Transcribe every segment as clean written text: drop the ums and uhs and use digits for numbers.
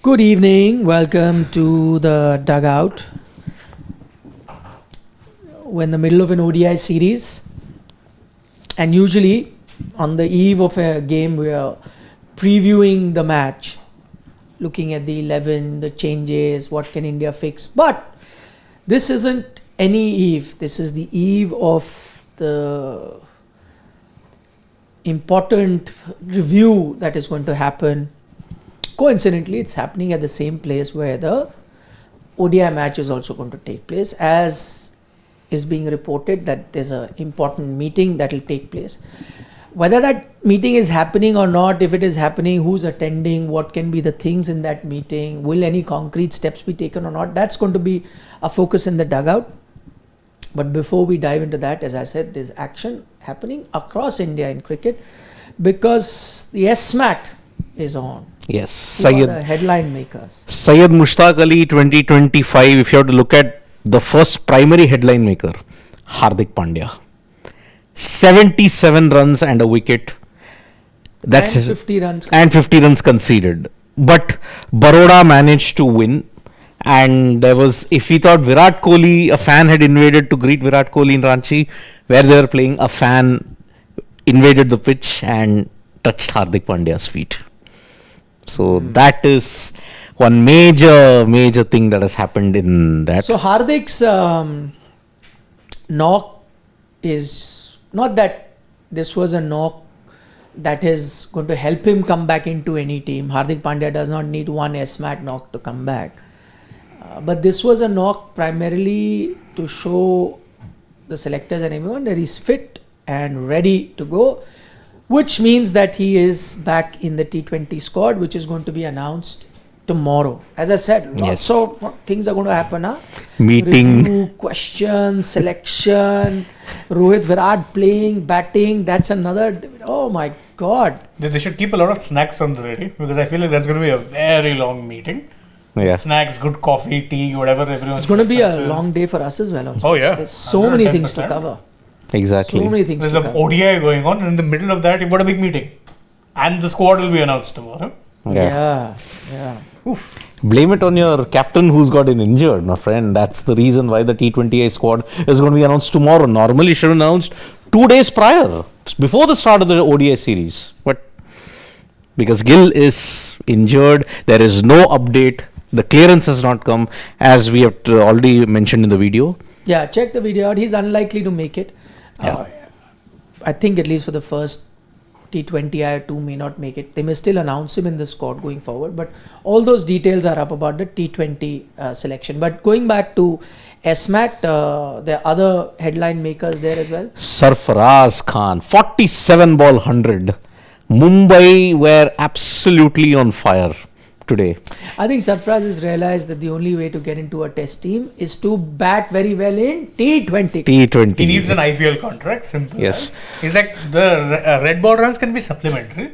Good evening. Welcome to the Dugout. We're in the middle of an ODI series, and usually on the eve of a game, we are previewing the match, looking at the 11, the changes, what can India fix. But this isn't any eve. This is the eve of the important review that is going to happen. Coincidentally, it's happening at the same place where the ODI match is also going to take place, as is being reported that there's an important meeting that will take place. Whether that meeting is happening or not, if it is happening, who's attending, what can be the things in that meeting, will any concrete steps be taken or not, that's going to be a focus in the Dugout. But before we dive into that, as I said, there's action happening across India in cricket because the SMAT is on. Yes, Who are the headline makers? Syed Mushtaq Ali 2025. If you have to look at the first primary headline maker, Hardik Pandya, 77 runs and a wicket. That's and 50 runs. And 50 runs conceded. But Baroda managed to win. And there was, if we thought Virat Kohli, a fan had invaded to greet Virat Kohli in Ranchi, where they were playing, a fan invaded the pitch and touched Hardik Pandya's feet. So that is one major thing that has happened in that. So Hardik's knock is not that this was a knock that is going to help him come back into any team. Hardik Pandya does not need one SMAT knock to come back. But this was a knock primarily to show the selectors and everyone that he's fit and ready to go, which means that he is back in the T20 squad, which is going to be announced tomorrow. As I said, lots of things are going to happen. Meeting. Review, questions, selection, Rohit Virat playing, batting. That's another. Oh my God. They should keep a lot of snacks on the ready because I feel like that's going to be a very long meeting. Yeah. Snacks, good coffee, tea, whatever everyone. It's going to be a long day for us as well. Oh yeah. There's so many things to cover. Exactly. So many things There's to an cover. ODI going on, and in the middle of that, you've got a big meeting. And the squad will be announced tomorrow. Yeah. Oof. Blame it on your captain who's gotten injured, my friend. That's the reason why the T20I squad is going to be announced tomorrow. Normally, it should have announced 2 days prior, before the start of the ODI series. But because Gill is injured, there is no update. The clearance has not come, as we have already mentioned in the video. Yeah, check the video out. He's unlikely to make it. I think at least for the first T20I or 2 may not make it. They may still announce him in the squad going forward. But all those details are up about the T20 selection. But going back to SMAT, there are other headline makers there as well. Sarfaraz Khan, 47 ball 100. Mumbai were absolutely on fire today. I think Sarfaraz has realized that the only way to get into a test team is to bat very well in T20. T20. He needs an IPL contract, simple. Yes. He's like, the red ball runs can be supplementary,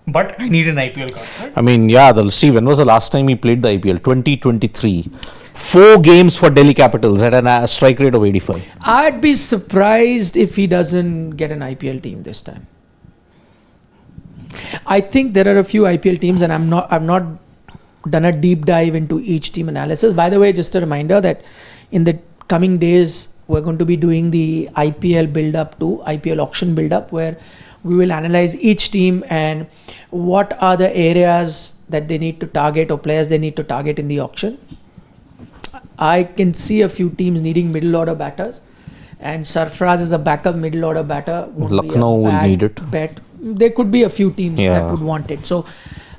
but I need an IPL contract. I mean, see, when was the last time he played the IPL? 2023. 4 games for Delhi Capitals at a strike rate of 85. I'd be surprised if he doesn't get an IPL team this time. I think there are a few IPL teams, and I've not done a deep dive into each team analysis. By the way, just a reminder that in the coming days, we're going to be doing the IPL build-up to IPL auction build-up, where we will analyze each team and what are the areas that they need to target or players they need to target in the auction. I can see a few teams needing middle order batters, and Sarfaraz is a backup middle order batter. Lucknow will need it. Bet. There could be a few teams that would want it. So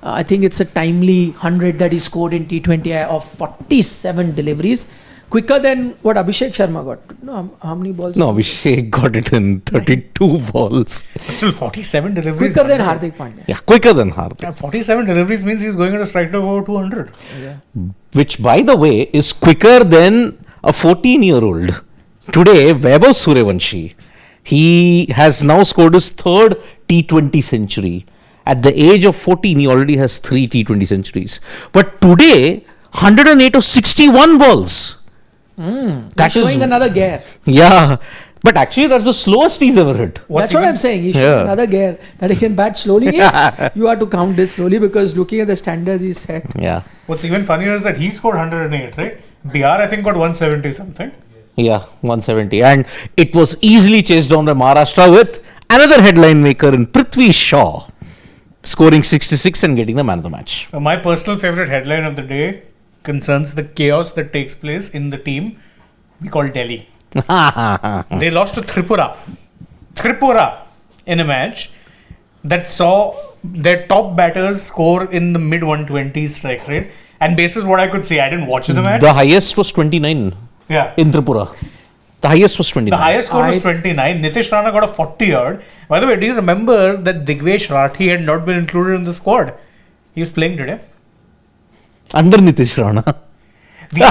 I think it's a timely 100 that he scored in T20I of 47 deliveries. Quicker than what Abhishek Sharma got. No, how many balls? No, Abhishek got it in 32 balls. But still, 47 deliveries. Quicker than Hardik Pandya. Yeah, quicker than Hardik. Yeah, 47 deliveries means he's going at a strike rate of over 200. Yeah. Which, by the way, is quicker than a 14-year-old. Today, Vaibhav Suryavanshi, he has now scored his 3rd T20 century. At the age of 14, he already has 3 T20 centuries. But today, 108 of 61 balls. That's showing another gear. Yeah. But actually, that's the slowest he's ever hit. That's what I'm saying. He should Yeah. another gear that he can bat slowly. If you have to count this slowly because looking at the standards he's set. Yeah. What's even funnier is that he scored 108, right? BR I think got 170 something. Yeah, 170. And it was easily chased down by Maharashtra with another headline maker in Prithvi Shaw, scoring 66 and getting the man of the match. My personal favorite headline of the day concerns the chaos that takes place in the team we call Delhi. They lost to Tripura in a match that saw their top batters score in the mid 120s strike rate. And basis what I could see, I didn't watch the match. The highest was 29 Yeah. in Tripura. The highest was 29. The highest score was 29. Nitish Rana got a 40 yard. By the way, do you remember that Digvesh Rathi had not been included in the squad? He was playing today. Under Nitish Rana. The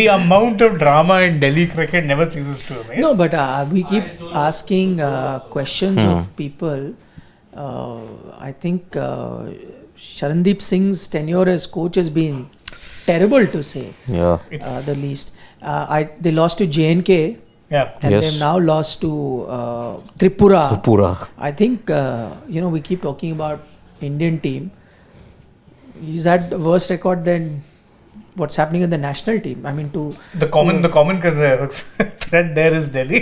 amount of drama in Delhi cricket never ceases to amaze. No, but we keep asking questions of people. I think Sharandeep Singh's tenure as coach has been terrible to say, Yeah. the least. They lost to JNK Yeah. and Yes. they've now lost to Tripura. Tripura. I think, we keep talking about Indian team. He's had a worse record than what's happening in the national team. I mean, The common thread there is Delhi.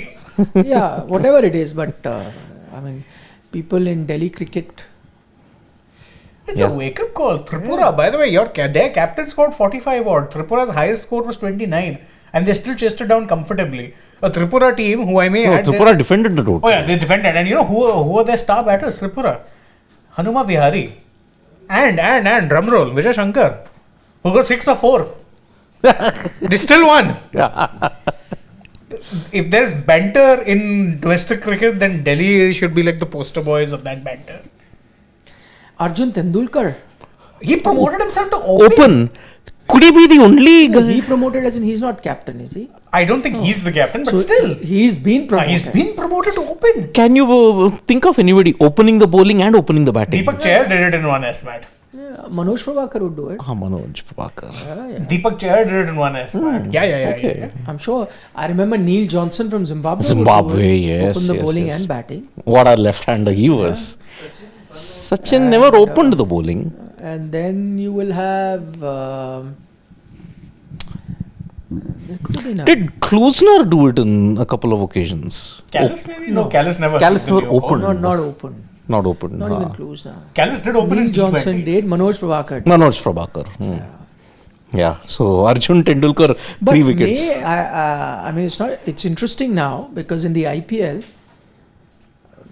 yeah, whatever it is, but people in Delhi cricket. It's Yeah. a wake-up call. Tripura, by the way, their captain scored 45 odd. Tripura's highest score was 29, and they still chased it down comfortably. A Tripura team who I may No, add. Tripura defended the total. Oh yeah, they defended, and you know who are their star batters? Tripura, Hanuma Vihari, and drumroll Vijay Shankar, who got 6 or 4. They still won. If there's banter in domestic cricket, then Delhi should be like the poster boys of that banter. Arjun Tendulkar. He promoted himself to Open. Could he be the only No, guy? he promoted as in he's not captain, is he? I don't think he's the captain, but So still, he's been promoted. he's been promoted to open. Can you think of anybody opening the bowling and opening the batting? Deepak Chair did it in one SMAT. Yeah, Manoj Prabhakar would do it. Manoj Prabhakar. Yeah. Deepak Chair did it in one SMAT. Yeah. I'm sure. I remember Neil Johnson from Zimbabwe. Zimbabwe, would do it, yes, open the yes, bowling yes. and batting. What a left-hander he was. Sachin never opened the bowling. And then you will have. There could have been a. Did Klusner do it in a couple of occasions? Callis maybe? No, Callis never. Callis never really opened. Not open. Not open. Not even close now. Callis did open Neil in Johnson T20s. did. Manoj Prabhakar did. Manoj Prabhakar. Yeah. So Arjun Tendulkar, But 3 wickets. it's not. It's interesting now because in the IPL,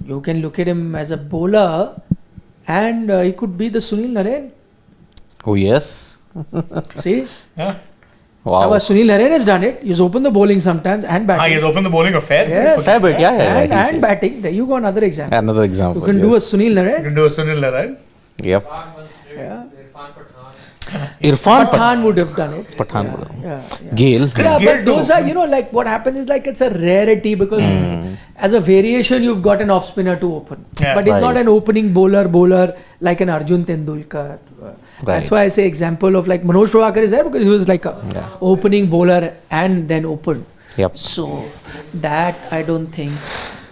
you can look at him as a bowler, and he could be the Sunil Narine. Oh yes. See, Yeah. Wow. our Sunil Narine has done it. He's opened the bowling sometimes and batting. He's opened the bowling affair. Yes. Fair bit. Yeah. he's- and batting. There you go, another example. Another example. You can do a Sunil You Narine. can do a Sunil Narine. Yep. Yeah. Irfan Pathan would have done it. Pathan would have. Yeah. Gale. Yeah, Gale but those too. are, like what happens is like it's a rarity because as a variation you've got an off spinner to open. Yeah. But it's not Right. an opening bowler like an Arjun Tendulkar. That's Right. why I say example of like Manoj Prabhakar is there because he was like a opening bowler and then opened. Yep. So that I don't think.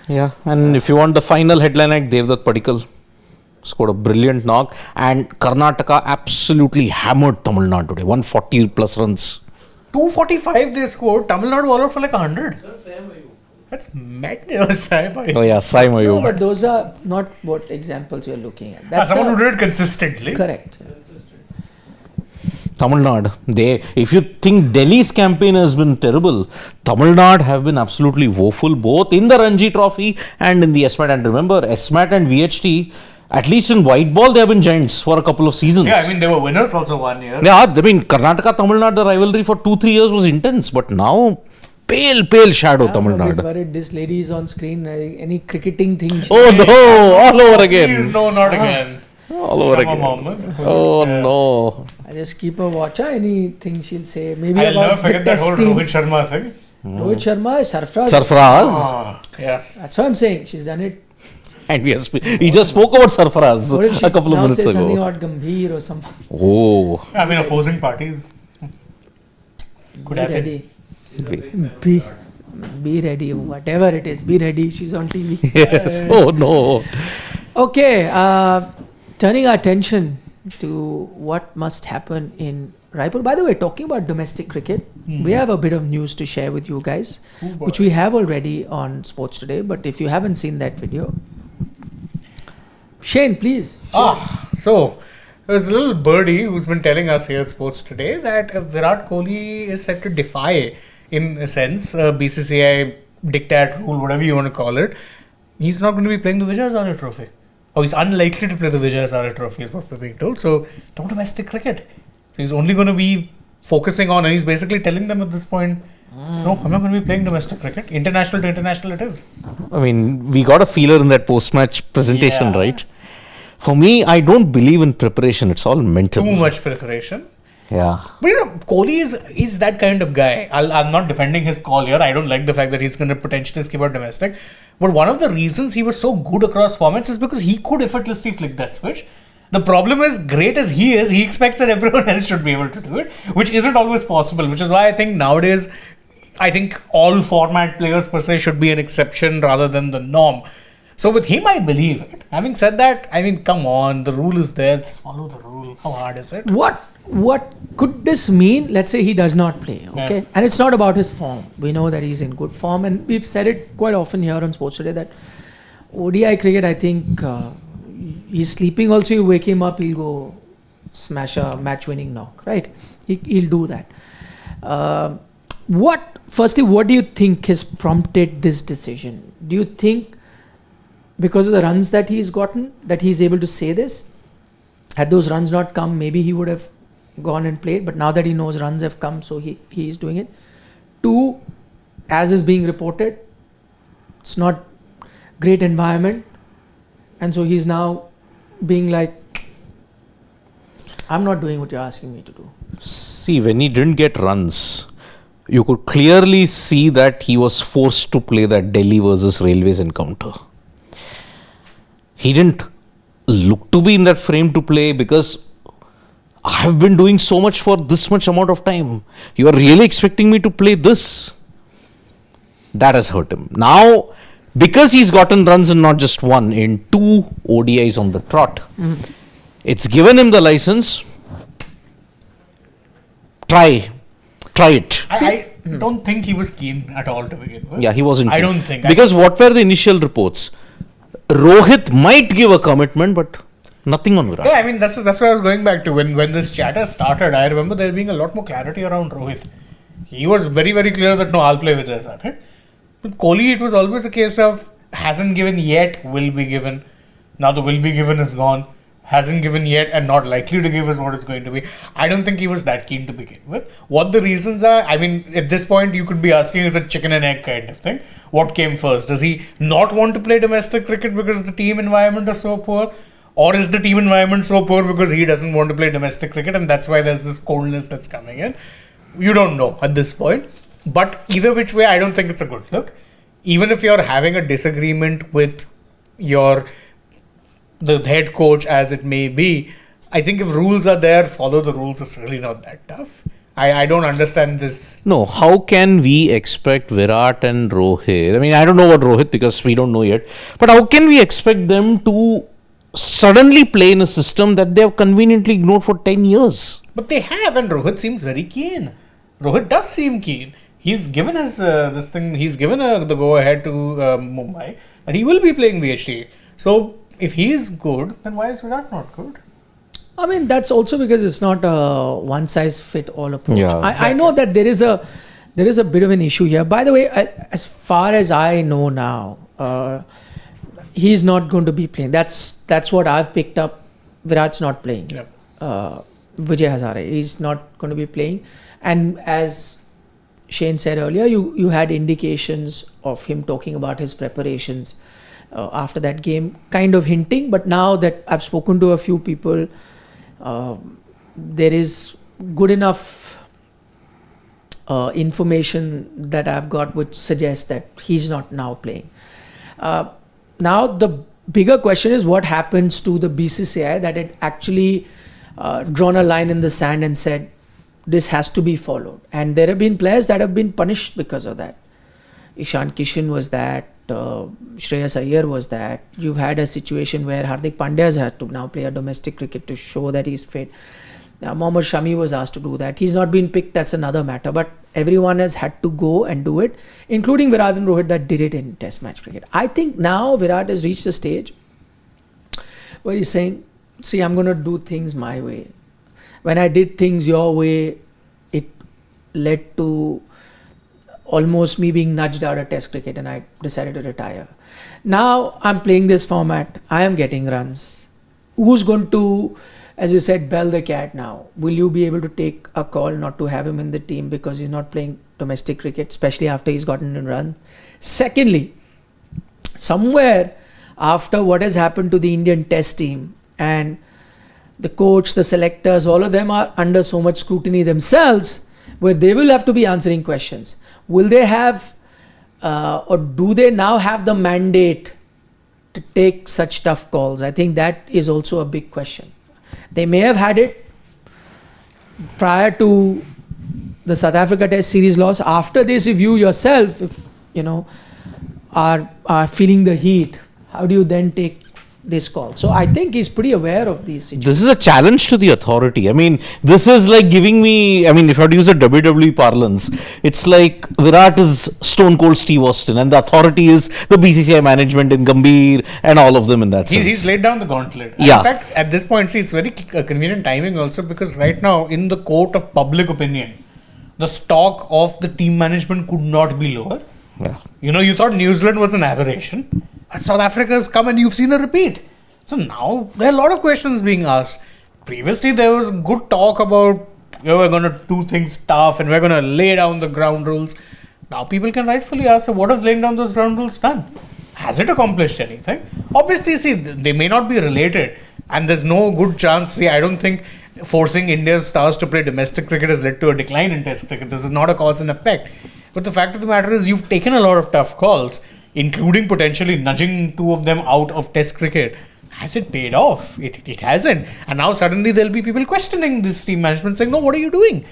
Yeah. And if you want the final headline act, Devdutt Padikkal scored a brilliant knock, and Karnataka absolutely hammered Tamil Nadu today. 140 plus runs. 245 they scored. Tamil Nadu all out for like 100. That's madness. Oh yeah, Sai No, Mayur. but those are not what examples you're looking at. That's Someone a- who did it consistently. correct. Tamil Nadu. If you think Delhi's campaign has been terrible, Tamil Nadu have been absolutely woeful both in the Ranji Trophy and in the SMAT. And remember, SMAT and VHT, at least in white ball, they have been giants for a couple of seasons. Yeah, I mean, they were winners also one year. Yeah, I mean, Karnataka, Tamil Nadu, the rivalry for 2-3 years was intense, but now, pale shadow Tamil I'm a bit Nadu. worried this lady is on screen. Any cricketing thing. Oh no, all over Please, again. no, not again. All over Shama again. Mohammed. Oh no. I just keep a watch. Anything she'll say. Maybe I'll about never forget the that whole testing. Rohit Sharma thing. Rohit Sharma, Sarfraz. Sarfaraz. Yeah. That's what I'm saying. She's done it. And we just spoke about Sarfaraz What if she a couple of now minutes says something ago. about Gambhir or something? Oh. I mean, opposing parties. Could Be happen. ready. Wait. Be Be ready, whatever it is. Be ready. She's on TV. Yes. Oh no. Okay, turning our attention to what must happen in Raipur. By the way, talking about domestic cricket, we have a bit of news to share with you guys, which we have already on Sports Today. But if you haven't seen that video, Shane, please. So there's a little birdie who's been telling us here at Sports Today that if Virat Kohli is set to defy, in a sense, BCCI diktat rule, whatever you want to call it, he's not going to be playing the Vijay Hazare Trophy. Or he's unlikely to play the Vijay Hazare Trophy is what we're being told. So no domestic cricket. So he's only going to be focusing on, and he's basically telling them at this point, no, I'm not going to be playing domestic cricket. International to international it is. I mean, we got a feeler in that post-match presentation, Yeah. right? For me, I don't believe in preparation. It's all mental. Too much preparation. Yeah. But Kohli is that kind of guy. I'm not defending his call here. I don't like the fact that he's going to potentially skip out domestic. But one of the reasons he was so good across formats is because he could effortlessly flick that switch. The problem is, great as he is, he expects that everyone else should be able to do it, which isn't always possible, which is why I think nowadays, I think all format players per se should be an exception rather than the norm. So with him, I believe it. Having said that, I mean, come on, the rule is there. Just follow the rule. How hard is it? What could this mean? Let's say he does not play, okay? Yeah. And it's not about his form. We know that he's in good form, and we've said it quite often here on Sports Today that ODI cricket, I think, he's sleeping also, you wake him up, he'll go smash a match-winning knock, right? He'll do that. Firstly, what do you think has prompted this decision? Do you think because of the runs that he's gotten, that he's able to say this? Had those runs not come, maybe he would have gone and played, but now that he knows runs have come, so he is doing it. 2, as is being reported, it's not great environment, and so he's now being like, I'm not doing what you're asking me to do. See, when he didn't get runs, you could clearly see that he was forced to play that Delhi versus Railways encounter. He didn't look to be in that frame to play because I have been doing so much for this much amount of time. You are really expecting me to play this? That has hurt him. Now, because he's gotten runs in not just one, in 2 ODIs on the trot, it's given him the license. Try it. I don't think he was keen at all to begin with. Yeah, he wasn't. I keen. don't think. Because what were the initial reports? Rohit might give a commitment, but nothing on Virat. Yeah, I mean, that's what I was going back to. When this chatter started, I remember there being a lot more clarity around Rohit. He was very, very clear that no, I'll play with this. Okay? With Kohli, it was always a case of hasn't given yet, will be given. Now the will be given is gone. Hasn't given yet and not likely to give is what it's going to be. I don't think he was that keen to begin with. What the reasons are, I mean, at this point you could be asking, it's a chicken and egg kind of thing. What came first? Does he not want to play domestic cricket because the team environment is so poor? Or is the team environment so poor because he doesn't want to play domestic cricket and that's why there's this coldness that's coming in? You don't know at this point. But either which way, I don't think it's a good look. Even if you're having a disagreement with the head coach as it may be, I think if rules are there, follow the rules. It's really not that tough. I don't understand this. No, how can we expect Virat and Rohit? I mean, I don't know about Rohit because we don't know yet. But how can we expect them to suddenly play in a system that they have conveniently ignored for 10 years? But they have, and Rohit seems very keen. Rohit does seem keen. He's given us he's given the go-ahead to Mumbai, and he will be playing VHT. So, if he's good, then why is Virat not good? I mean, that's also because it's not a one-size-fit-all approach. Yeah, I know that there is a bit of an issue here. By the way, as far as I know now, he's not going to be playing. That's what I've picked up. Virat's not playing. Yeah. Vijay Hazare, he's not going to be playing. And as Shane said earlier, you had indications of him talking about his preparations after that game, kind of hinting. But now that I've spoken to a few people, there is good enough information that I've got which suggests that he's not now playing. Now the bigger question is what happens to the BCCI that had actually drawn a line in the sand and said this has to be followed, and there have been players that have been punished because of that. Ishan Kishan was that. Shreyas Iyer was that. You've had a situation where Hardik Pandya has had to now play a domestic cricket to show that he's fit. Mohammad Shami was asked to do that. He's not been picked, that's another matter. But everyone has had to go and do it, including Virat and Rohit that did it in Test match cricket. I think now Virat has reached a stage where he's saying, see, I'm going to do things my way. When I did things your way, it led to almost me being nudged out of Test cricket, and I decided to retire. Now I'm playing this format. I am getting runs. Who's going to, as you said, bell the cat now? Will you be able to take a call not to have him in the team because he's not playing domestic cricket, especially after he's gotten a run? Secondly, somewhere after what has happened to the Indian Test team, and the coach, the selectors, all of them are under so much scrutiny themselves, where they will have to be answering questions. Will they have, or do they now have the mandate to take such tough calls? I think that is also a big question. They may have had it prior to the South Africa Test series loss. After this, if you yourself, if you know, are feeling the heat, how do you then take this call? So I think he's pretty aware of these situations. This is a challenge to the authority. I mean, this is like giving me, I mean, if I had to use a WWE parlance, it's like Virat is Stone Cold Steve Austin and the authority is the BCCI management in Gambhir and all of them in that sense. He's laid down the gauntlet. And Yeah. in fact, at this point, see, it's very convenient timing also, because right now, in the court of public opinion, the stock of the team management could not be lower. Yeah. You know, you thought New Zealand was an aberration. And South Africa has come and you've seen a repeat. So now there are a lot of questions being asked. Previously there was good talk about, you know, we're going to do things tough and we're going to lay down the ground rules. Now people can rightfully ask, what has laying down those ground rules done? Has it accomplished anything? Obviously, see, they may not be related, and there's no good chance. See, I don't think forcing India's stars to play domestic cricket has led to a decline in Test cricket. This is not a cause and effect. But the fact of the matter is, you've taken a lot of tough calls, including potentially nudging two of them out of Test cricket. Has it paid off? It hasn't. And now suddenly there'll be people questioning this team management, saying, no, what are you doing?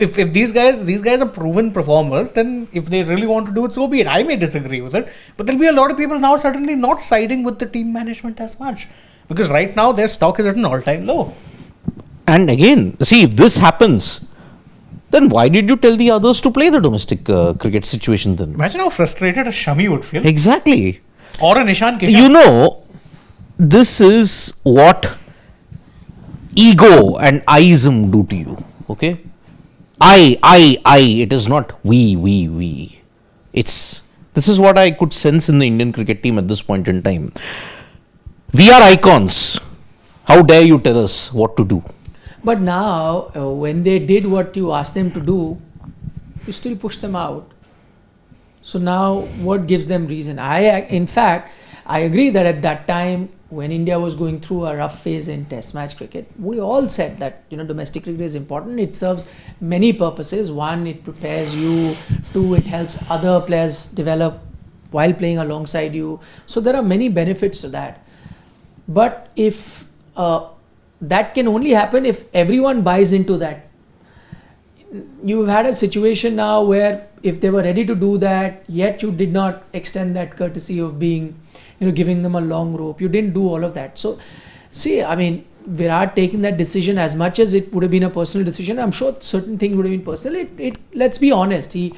If these guys are proven performers, then if they really want to do it, so be it. I may disagree with it, but there'll be a lot of people now certainly not siding with the team management as much, because right now their stock is at an all-time low. And again, see, if this happens, then why did you tell the others to play the domestic cricket situation then? Imagine how frustrated a Shami would feel. Exactly. Or a Nishan Kishan. You know, this is what ego and I-ism do to you. Okay? I. It is not we. This is what I could sense in the Indian cricket team at this point in time. We are icons. How dare you tell us what to do? But now, when they did what you asked them to do, you still push them out. So now, what gives them reason? In fact, I agree that at that time, when India was going through a rough phase in Test match cricket, we all said that domestic cricket is important. It serves many purposes. One, it prepares you. Two, it helps other players develop while playing alongside you. So there are many benefits to that. But if that can only happen if everyone buys into that. You've had a situation now where if they were ready to do that, yet you did not extend that courtesy of being, giving them a long rope. You didn't do all of that. So, see, I mean, Virat taking that decision, as much as it would have been a personal decision, I'm sure certain things would have been personal. Let's be honest, he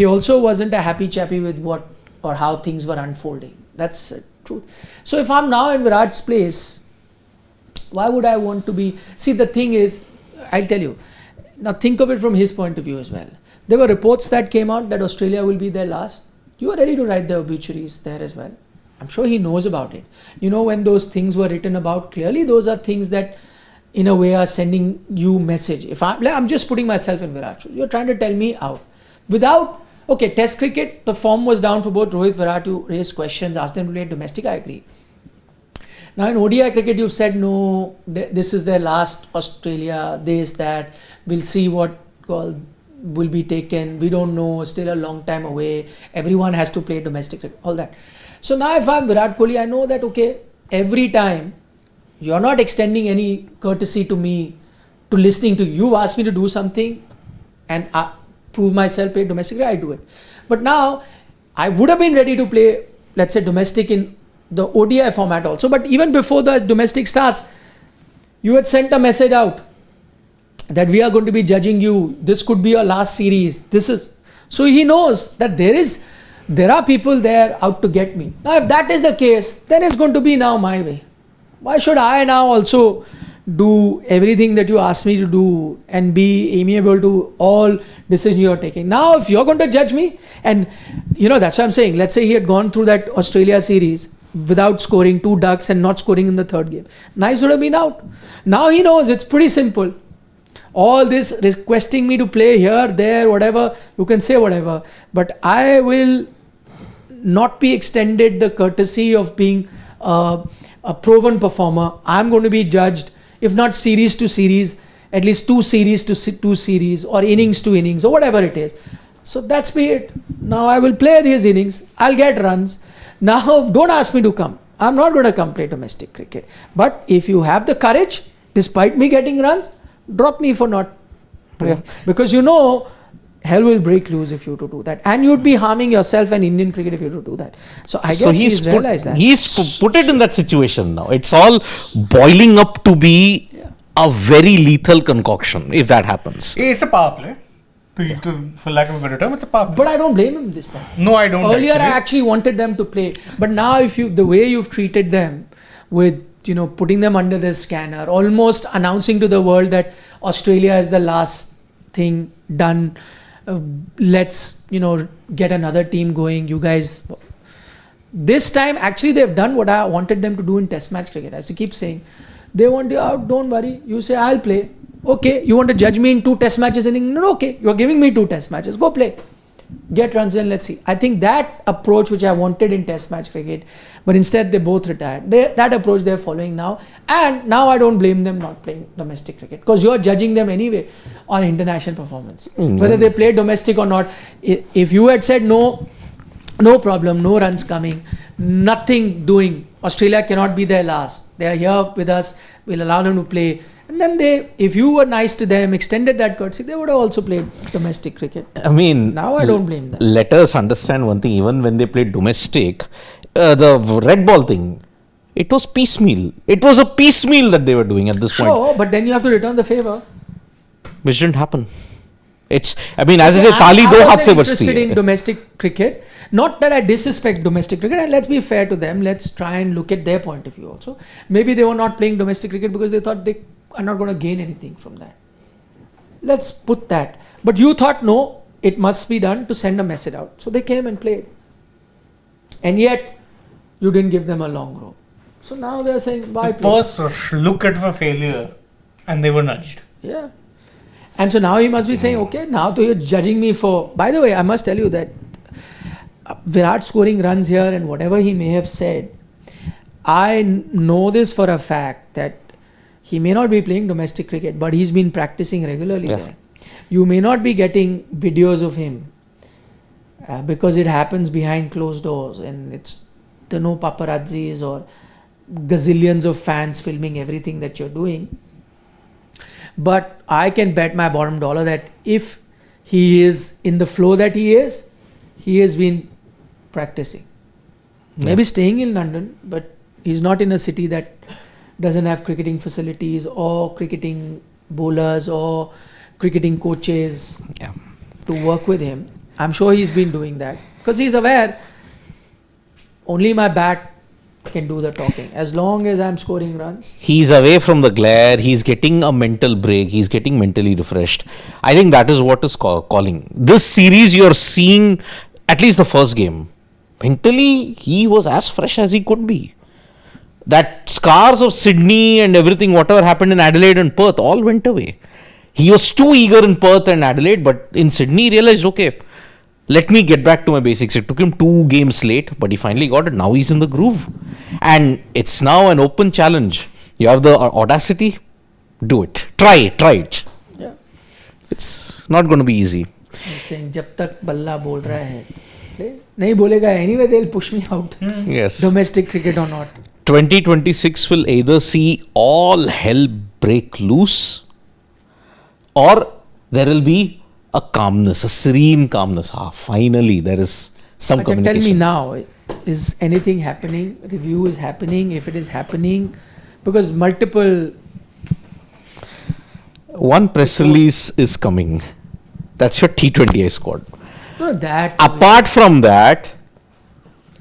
also wasn't a happy chappy with what or how things were unfolding. That's the truth. So if I'm now in Virat's place, why would I want to be? See, the thing is, I'll tell you, now think of it from his point of view as well. There were reports that came out that Australia will be their last. You are ready to write the obituaries there as well. I'm sure he knows about it. When those things were written about, clearly those are things that in a way are sending you message. If I'm just putting myself in Virat's shoes, you're trying to tell me out. Test cricket, the form was down for both Rohit, Virat. You raised questions, asked them to play domestic, I agree. Now in ODI cricket, you've said no, this is their last Australia, this, that, we'll see what call will be taken, we don't know, still a long time away, everyone has to play domestic cricket, all that. So now if I'm Virat Kohli, I know that, every time you're not extending any courtesy to me, to listening to you, you've asked me to do something and prove myself, play domestic cricket, I do it. But now, I would have been ready to play, let's say, domestic in the ODI format also. But even before the domestic starts, you had sent a message out that we are going to be judging you. This could be your last series. So he knows that there are people there out to get me. Now, if that is the case, then it's going to be now my way. Why should I now also do everything that you ask me to do and be amiable to all decisions you're taking? Now, if you're going to judge me, and that's what I'm saying. Let's say he had gone through that Australia series without scoring 2 ducks and not scoring in the third game. Nice would have been out. Now he knows it's pretty simple. All this requesting me to play here, there, whatever, you can say whatever. But I will not be extended the courtesy of being a proven performer. I'm going to be judged, if not series to series, at least 2 series to 2 series, or innings to innings, or whatever it is. So that's be it. Now I will play these innings. I'll get runs. Now don't ask me to come. I'm not going to come play domestic cricket. But if you have the courage, despite me getting runs, drop me for not playing. Because hell will break loose if you to do that, and you'd be harming yourself and Indian cricket if you to do that. So I guess he's realized that. He's put it in that situation now. It's all boiling up to be a very lethal concoction if that happens. It's a power play. For lack of a better term, it's a power play. But I don't blame him this time. No, I don't. Earlier, I actually wanted them to play, but now the way you've treated them with putting them under the scanner, almost announcing to the world that Australia is the last thing done. Let's get another team going. You guys, this time actually they've done what I wanted them to do in Test match cricket. As you keep saying, they want you out. Don't worry. You say I'll play. Okay, you want to judge me in 2 Test matches in England? Okay, you're giving me 2 Test matches. Go play. Get runs in, let's see. I think that approach which I wanted in Test match cricket, but instead they both retired. That approach they're following now. And now I don't blame them not playing domestic cricket, because you're judging them anyway on international performance. Whether they play domestic or not. If you had said no problem, no runs coming, nothing doing, Australia cannot be their last. They are here with us, we'll allow them to play. And then if you were nice to them, extended that courtesy, they would have also played domestic cricket. I mean, now I don't blame them. Let us understand one thing. Even when they played domestic, the red ball thing, it was piecemeal. It was a piecemeal that they were doing at this point. Sure, but then you have to return the favor. Which didn't happen. As I say, tali do haath se bajti hai. I'm interested in domestic cricket. Not that I disrespect domestic cricket, and let's be fair to them. Let's try and look at their point of view also. Maybe they were not playing domestic cricket because they thought they are not going to gain anything from that. Let's put that. But you thought, no, it must be done to send a message out. So they came and played. And yet, you didn't give them a long rope. So now they're saying, why play? First look at for failure, and they were nudged. Yeah. And so now he must be saying, okay, now you're judging me for... By the way, I must tell you that Virat scoring runs here and whatever he may have said, I know this for a fact that he may not be playing domestic cricket, but he's been practicing regularly there. You may not be getting videos of him because it happens behind closed doors, and there are no paparazzis or gazillions of fans filming everything that you're doing. But I can bet my bottom dollar that if he is in the flow that he has been practicing. Maybe staying in London, but he's not in a city that doesn't have cricketing facilities or cricketing bowlers or cricketing coaches to work with him. I'm sure he's been doing that because he's aware only my bat can do the talking. As long as I'm scoring runs. He's away from the glare. He's getting a mental break. He's getting mentally refreshed. I think that is what is calling. This series you're seeing, at least the first game, mentally he was as fresh as he could be. That scars of Sydney and everything, whatever happened in Adelaide and Perth, all went away. He was too eager in Perth and Adelaide, but in Sydney he realized, okay, let me get back to my basics. It took him 2 games late, but he finally got it. Now he's in the groove. And it's now an open challenge. You have the audacity, do it. Try it. Yeah. It's not going to be easy. Saying, जब तक बल्ला बोल रहा है, नहीं बोलेगा. Anyway, they'll push me out. Yes. Domestic cricket or not. 2026 will either see all hell break loose, or there will be a calmness, a serene calmness. Finally, there is some Achha, communication. tell me now, is anything happening? Review is happening? If it is happening, because multiple. One press release is coming. That's your T20I squad. No, that. Apart from that,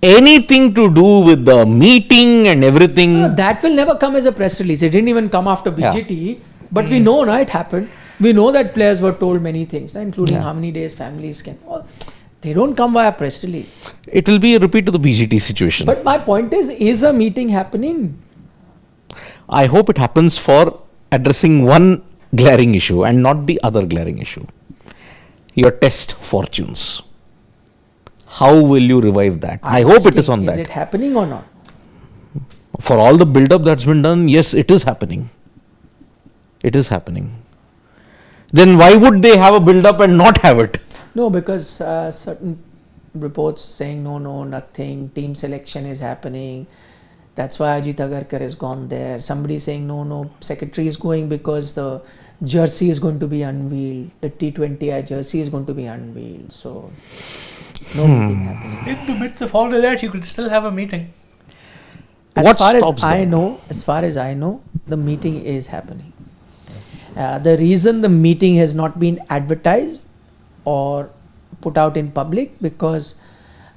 anything to do with the meeting and everything. No, that will never come as a press release. It didn't even come after BGT. But we know, it happened. We know that players were told many things, including how many days families can. They don't come via press release. It will be a repeat of the BGT situation. But my point is a meeting happening? I hope it happens for addressing one glaring issue and not the other glaring issue. Your test fortunes. How will you revive that? I hope it is on that. Is it happening or not? For all the build-up that's been done, yes, it is happening. It is happening. Then why would they have a build-up and not have it? No, because certain reports saying no, nothing. Team selection is happening. That's why Ajit Agarkar has gone there. Somebody saying no, secretary is going because the jersey is going to be unveiled. The T20I jersey is going to be unveiled. So no meeting happening. In the midst of all of that, you could still have a meeting. What As stops far as I know, the meeting is happening. The reason the meeting has not been advertised or put out in public, because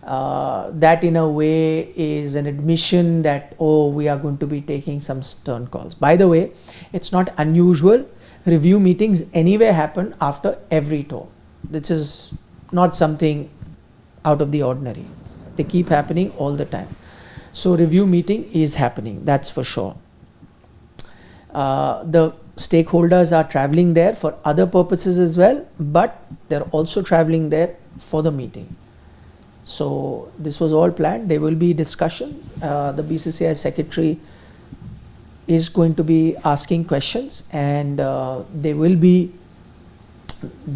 that in a way is an admission that we are going to be taking some stern calls. By the way, it's not unusual. Review meetings anyway happen after every tour. This is not something out of the ordinary. They keep happening all the time. So review meeting is happening, that's for sure. The stakeholders are traveling there for other purposes as well, but they're also traveling there for the meeting. So this was all planned. There will be discussions. The BCCI secretary is going to be asking questions, and there will be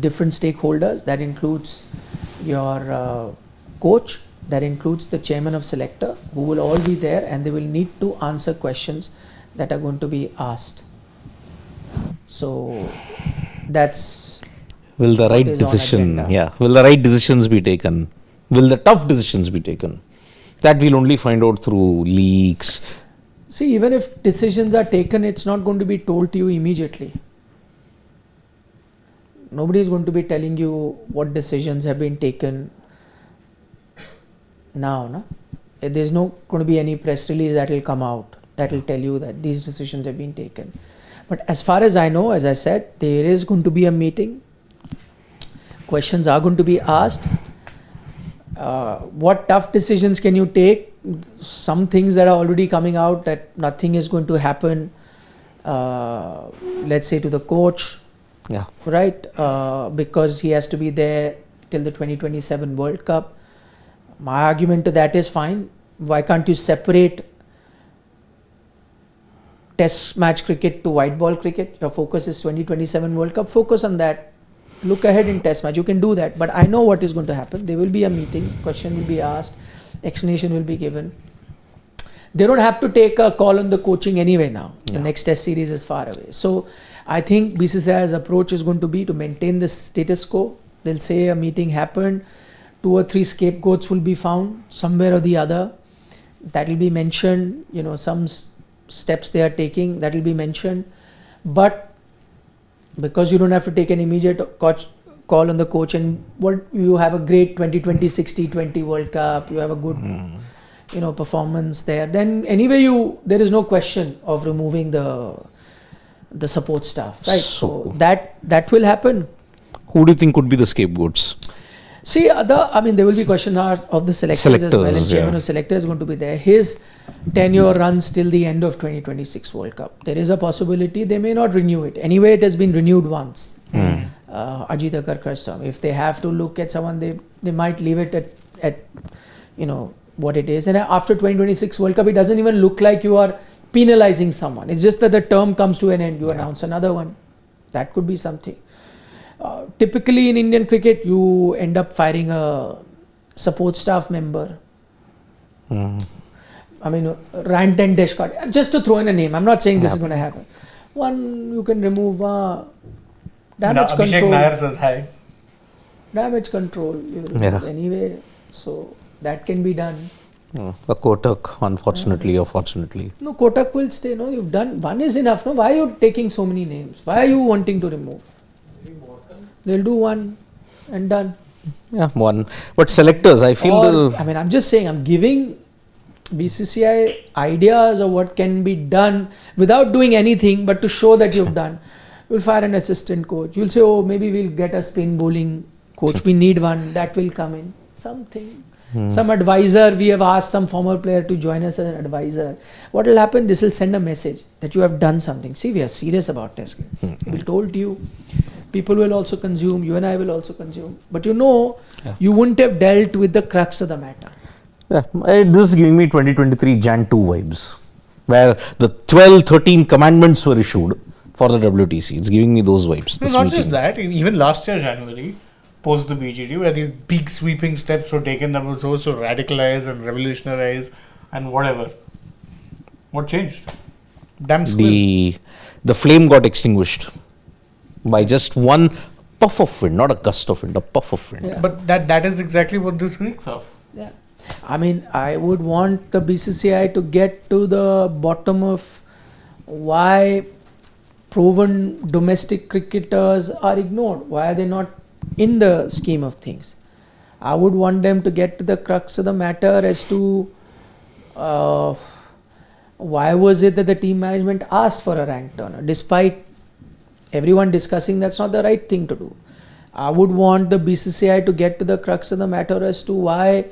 different stakeholders. That includes your coach, that includes the chairman of selector, who will all be there, and they will need to answer questions that are going to be asked. So that's Will the right is on decision, agenda. will the right decisions be taken? Will the tough decisions be taken? That we'll only find out through leaks. See, even if decisions are taken, it's not going to be told to you immediately. Nobody is going to be telling you what decisions have been taken now. No? There's no going to be any press release that will come out that will tell you that these decisions have been taken. But as far as I know, as I said, there is going to be a meeting. Questions are going to be asked. What tough decisions can you take? Some things that are already coming out, that nothing is going to happen, let's say to the coach, right? Because he has to be there till the 2027 World Cup. My argument to that is fine. Why can't you separate test match cricket to white ball cricket? Your focus is 2027 World Cup. Focus on that. Look ahead in test match. You can do that. But I know what is going to happen. There will be a meeting. Question will be asked. Explanation will be given. They don't have to take a call on the coaching anyway now. The next test series is far away. So I think BCCI's approach is going to be to maintain the status quo. They'll say a meeting happened. 2 or 3 scapegoats will be found somewhere or the other. That will be mentioned. Some steps they are taking, that will be mentioned. But because you don't have to take an immediate call on the coach, and you have a great 2026 T20 World Cup, you have a good performance there, then anyway there is no question of removing the support staff, right? So that will happen. Who do you think could be the scapegoats? See, there will be question of the selectors as well, and chairman of selector is going to be there. His tenure runs till the end of 2026 World Cup. There is a possibility they may not renew it. Anyway, it has been renewed once. Ajit Agarkar's term. If they have to look at someone, they might leave it at what it is. And after 2026 World Cup, it doesn't even look like you are penalizing someone. It's just that the term comes to an end. You announce another one. That could be something. Typically in Indian cricket, you end up firing a support staff member. Rant and Deshkar. Just to throw in a name. I'm not saying this is going to happen. One, you can remove damage control. Abhishek Nair says hi. Damage control. Anyway, So that can be done. A Kotak, unfortunately or fortunately. No, Kotak will stay. No, you've done. One is enough. No, why are you taking so many names? Why are you wanting to remove? They'll do one and done. Yeah, one. But selectors, I feel I mean, I'm just saying, I'm giving BCCI ideas of what can be done without doing anything, but to show that you've done. You'll fire an assistant coach. You'll say, oh, maybe we'll get a spin bowling coach. We need one. That will come in. Something. Some advisor, we have asked some former player to join us as an advisor. What will happen? This will send a message that you have done something. See, we are serious about Test cricket. We told you. People will also consume. You and I will also consume. But you wouldn't have dealt with the crux of the matter. Yeah, this is giving me 2023 Jan 2 vibes, where the 12, 13 commandments were issued for the WTC. It's giving me those vibes. No, not just that. Even last year, January, post the BGT, where these big sweeping steps were taken that were supposed to radicalize and revolutionize and whatever. What changed? Damn squill. The flame got extinguished by just one puff of wind, not a gust of wind, a puff of wind. Yeah. But that is exactly what this reeks of. Yeah. I mean, I would want the BCCI to get to the bottom of why proven domestic cricketers are ignored. Why are they not in the scheme of things? I would want them to get to the crux of the matter as to why was it that the team management asked for a rank turner, despite everyone discussing that's not the right thing to do. I would want the BCCI to get to the crux of the matter as to why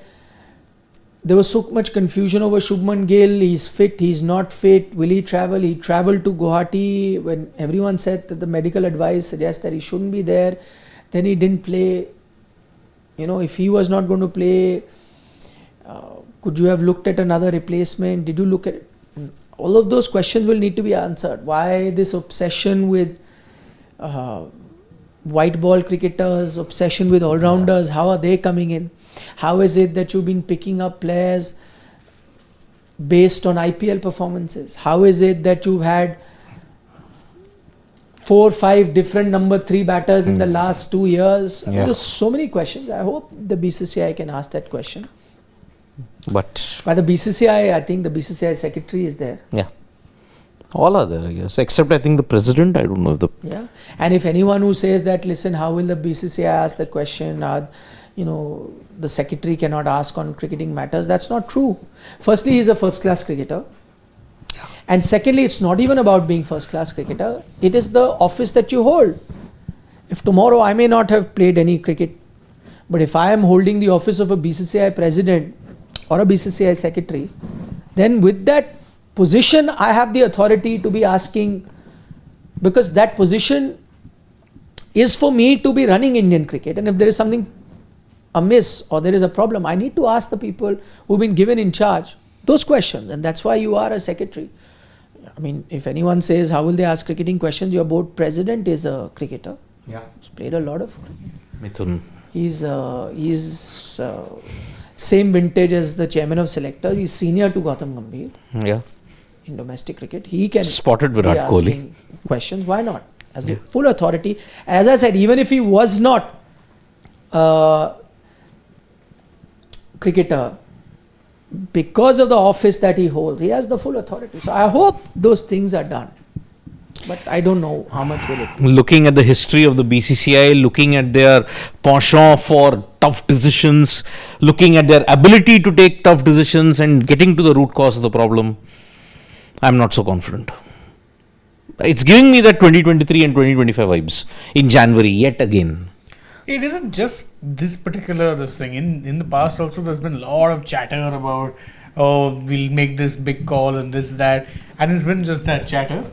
there was so much confusion over Shubman Gill. He's fit, he's not fit, will he travel? He travelled to Guwahati when everyone said that the medical advice suggests that he shouldn't be there. Then he didn't play. If he was not going to play, could you have looked at another replacement? Did you look at it? All of those questions will need to be answered. Why this obsession with white ball cricketers, obsession with all-rounders? How are they coming in? How is it that you've been picking up players based on IPL performances? How is it that you've had 4 or 5 different number 3 batters in the last 2 years? Yeah. There's so many questions. I hope the BCCI can ask that question. But By the BCCI, I think the BCCI secretary is there. yeah, all are there, I guess, except I think the president. I don't know if the Yeah. And if anyone who says that, listen, how will the BCCI ask the question? The secretary cannot ask on cricketing matters. That's not true. Firstly, he's a first-class cricketer. And secondly, it's not even about being first-class cricketer. It is the office that you hold. If tomorrow I may not have played any cricket, but if I am holding the office of a BCCI president or a BCCI secretary, then with that position, I have the authority to be asking, because that position is for me to be running Indian cricket. And if there is something amiss or there is a problem, I need to ask the people who've been given in charge those questions. And that's why you are a secretary. I mean, if anyone says, how will they ask cricketing questions? Your board president is a cricketer. yeah He's played a lot of cricket. Mithun. He's same vintage as the chairman of selectors. He's senior to Gautam Gambhir Yeah, in domestic cricket. He can spotted be Virat Kohli. asking questions. Why not? As the full authority. And as I said, even if he was not cricketer, because of the office that he holds, he has the full authority. So I hope those things are done. But I don't know how much will it be. Looking at the history of the BCCI, looking at their penchant for tough decisions, looking at their ability to take tough decisions and getting to the root cause of the problem, I'm not so confident. It's giving me that 2023 and 2025 vibes in January yet again. It isn't just this thing. In the past also, there's been a lot of chatter about, we'll make this big call and this, that. And it's been just that chatter.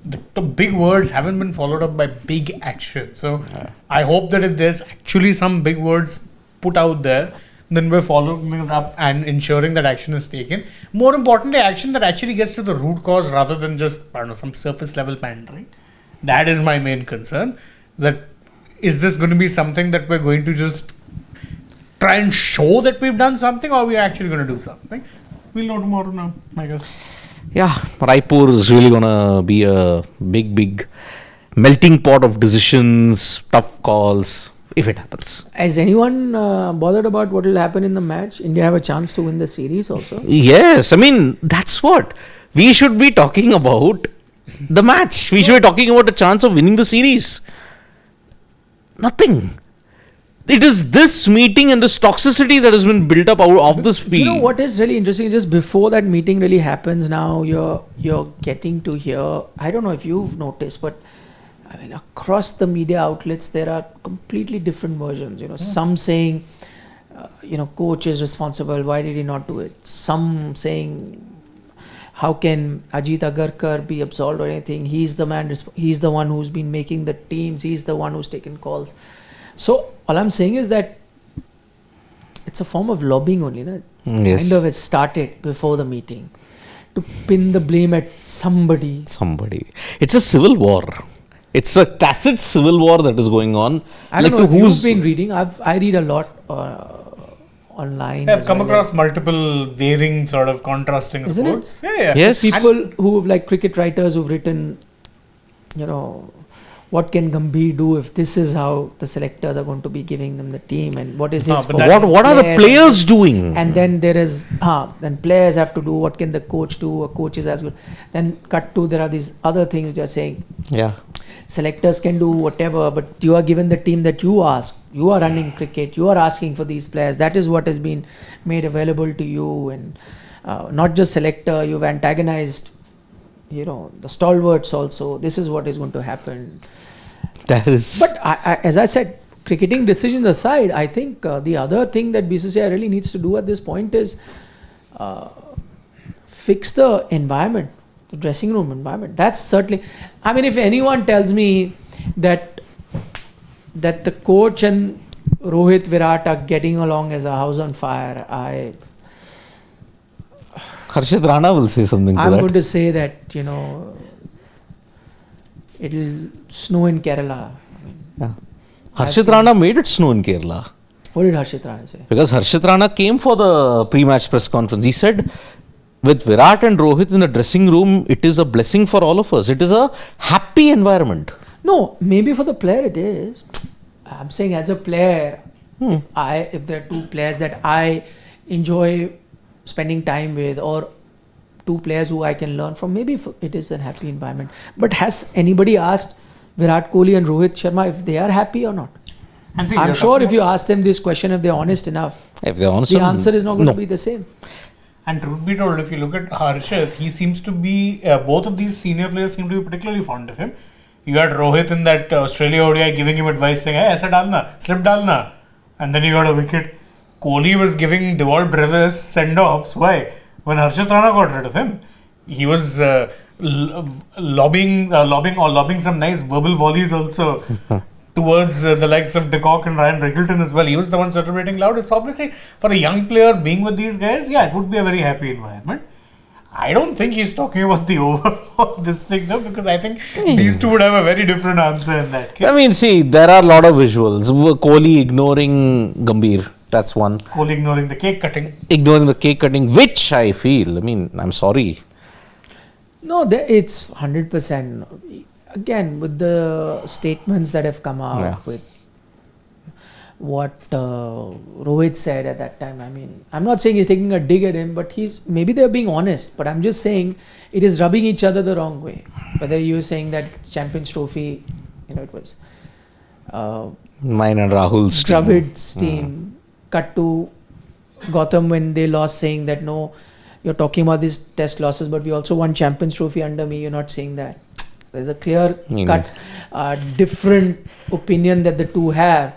The big words haven't been followed up by big action. So I hope that if there's actually some big words put out there, then we're following it up and ensuring that action is taken. More importantly, action that actually gets to the root cause rather than just, some surface level pandering. That is my main concern. That is this going to be something that we're going to just try and show that we've done something, or we're actually going to do something? We'll know tomorrow now, I guess. Yeah, Raipur is really going to be a big melting pot of decisions, tough calls. if it happens. Is anyone bothered about what will happen in the match? India have a chance to win the series also. Yes, I mean, that's what. We should be talking about the match. We should be talking about a chance of winning the series. Nothing. It is this meeting and this toxicity that has been built up out of this field. You know what is really interesting? Just before that meeting really happens, now you're getting to hear. I don't know if you've noticed, but I mean, across the media outlets, there are completely different versions. Some saying, coach is responsible. Why did he not do it? Some saying, how can Ajit Agarkar be absolved or anything? He's the man. He's the one who's been making the teams. He's the one who's taken calls. So all I'm saying is that it's a form of lobbying only. Yes. Kind of it started before the meeting to pin the blame at somebody. It's a civil war. It's a tacit civil war that is going on. I don't know if you've been reading. I read a lot online. I've come across multiple varying sort of contrasting Isn't reports. it? Yeah. Yes. People who like cricket writers who've written, what can Gambhir do if this is how the selectors are going to be giving them the team, and what is his What are the players doing? And then there is then players have to do, what can the coach do? A coach is as good. Then cut to, there are these other things which are saying selectors can do whatever, but you are given the team that you ask. You are running cricket, you are asking for these players. That is what has been made available to you, and not just selector, you've antagonized the stalwarts also. This is what is going to happen. That is. But I, as I said, cricketing decisions aside, I think the other thing that BCCI really needs to do at this point is fix the environment, the dressing room environment. That's certainly. I mean, if anyone tells me that the coach and Rohit Virat are getting along as a house on fire, Harshit Rana will say something to I'm that. going to say that, it'll snow in Kerala. Harshit Rana made it snow in Kerala. What did Harshit Rana say? Because Harshit Rana came for the pre-match press conference. He said, with Virat and Rohit in the dressing room, it is a blessing for all of us. It is a happy environment. No, maybe for the player it is. I'm saying as a player, if there are two players that I enjoy spending time with, or two players who I can learn from, maybe it is a happy environment. But has anybody asked Virat Kohli and Rohit Sharma if they are happy or not? I'm sure if you ask them this question, if they're honest enough, If they're honest, the answer is not going to be the same. And truth be told, if you look at Harshit, he seems to be, both of these senior players seem to be particularly fond of him. You had Rohit in that Australia ODI giving him advice saying, hey, aisa dalna, slip dalna. And then he got a wicket. Kohli was giving Devol Brevis send-offs. Why? When Harshit Rana got rid of him, he was lobbing some nice verbal volleys also towards the likes of De Kock and Ryan Riggleton as well. He was the one celebrating loudest. Obviously, for a young player being with these guys, it would be a very happy environment. I don't think he's talking about the overall this thing though, because I think these two would have a very different answer in that case. I mean, see, there are a lot of visuals. Kohli ignoring Gambhir. That's one. Kohli ignoring the cake cutting. Ignoring the cake cutting, which I feel, I'm sorry. No, it's 100%. Again, with the statements that have come out, with what Rohit said at that time, I'm not saying he's taking a dig at him, but maybe they're being honest, but I'm just saying it is rubbing each other the wrong way. Whether you're saying that Champions Trophy, it was mine and Rahul's team. Dravid's team, cut to Gautam when they lost, saying that no, you're talking about these test losses, but we also won Champions Trophy under me. You're not saying that. There's a clear cut, different opinion that the two have.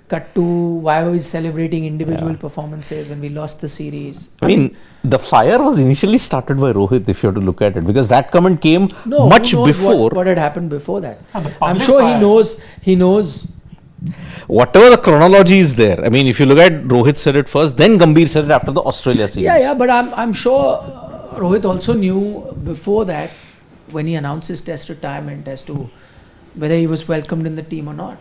Cut to why were we celebrating individual performances when we lost the series? The fire was initially started by Rohit, if you have to look at it, because that comment came much before. What had happened before that? I'm sure he knows. Whatever the chronology is there. If you look at Rohit said it first, then Gambhir said it after the Australia series. Yeah, but I'm sure Rohit also knew before that, when he announced his test retirement, as to whether he was welcomed in the team or not.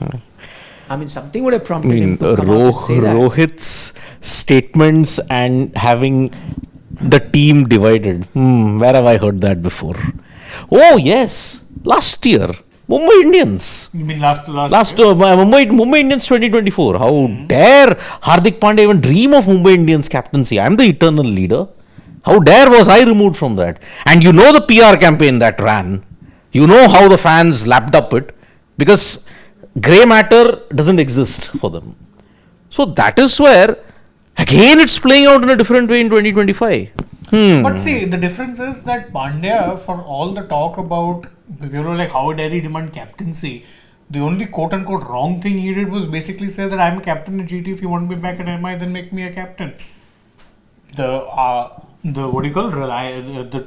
Something would have prompted him to come out and say that. Rohit's statements and having the team divided. Where have I heard that before? Oh yes, last year Mumbai Indians. You mean last year? Mumbai Indians 2024. How dare Hardik Pandya even dream of Mumbai Indians captaincy? I'm the eternal leader. How dare was I removed from that? And you know the PR campaign that ran. You know how the fans lapped up it. Because grey matter doesn't exist for them. So that is where, again, it's playing out in a different way in 2025. But see, the difference is that Pandya, for all the talk about, like, how dare he demand captaincy, the only quote-unquote wrong thing he did was basically say that I'm a captain at GT, if you want me back at MI, then make me a captain. The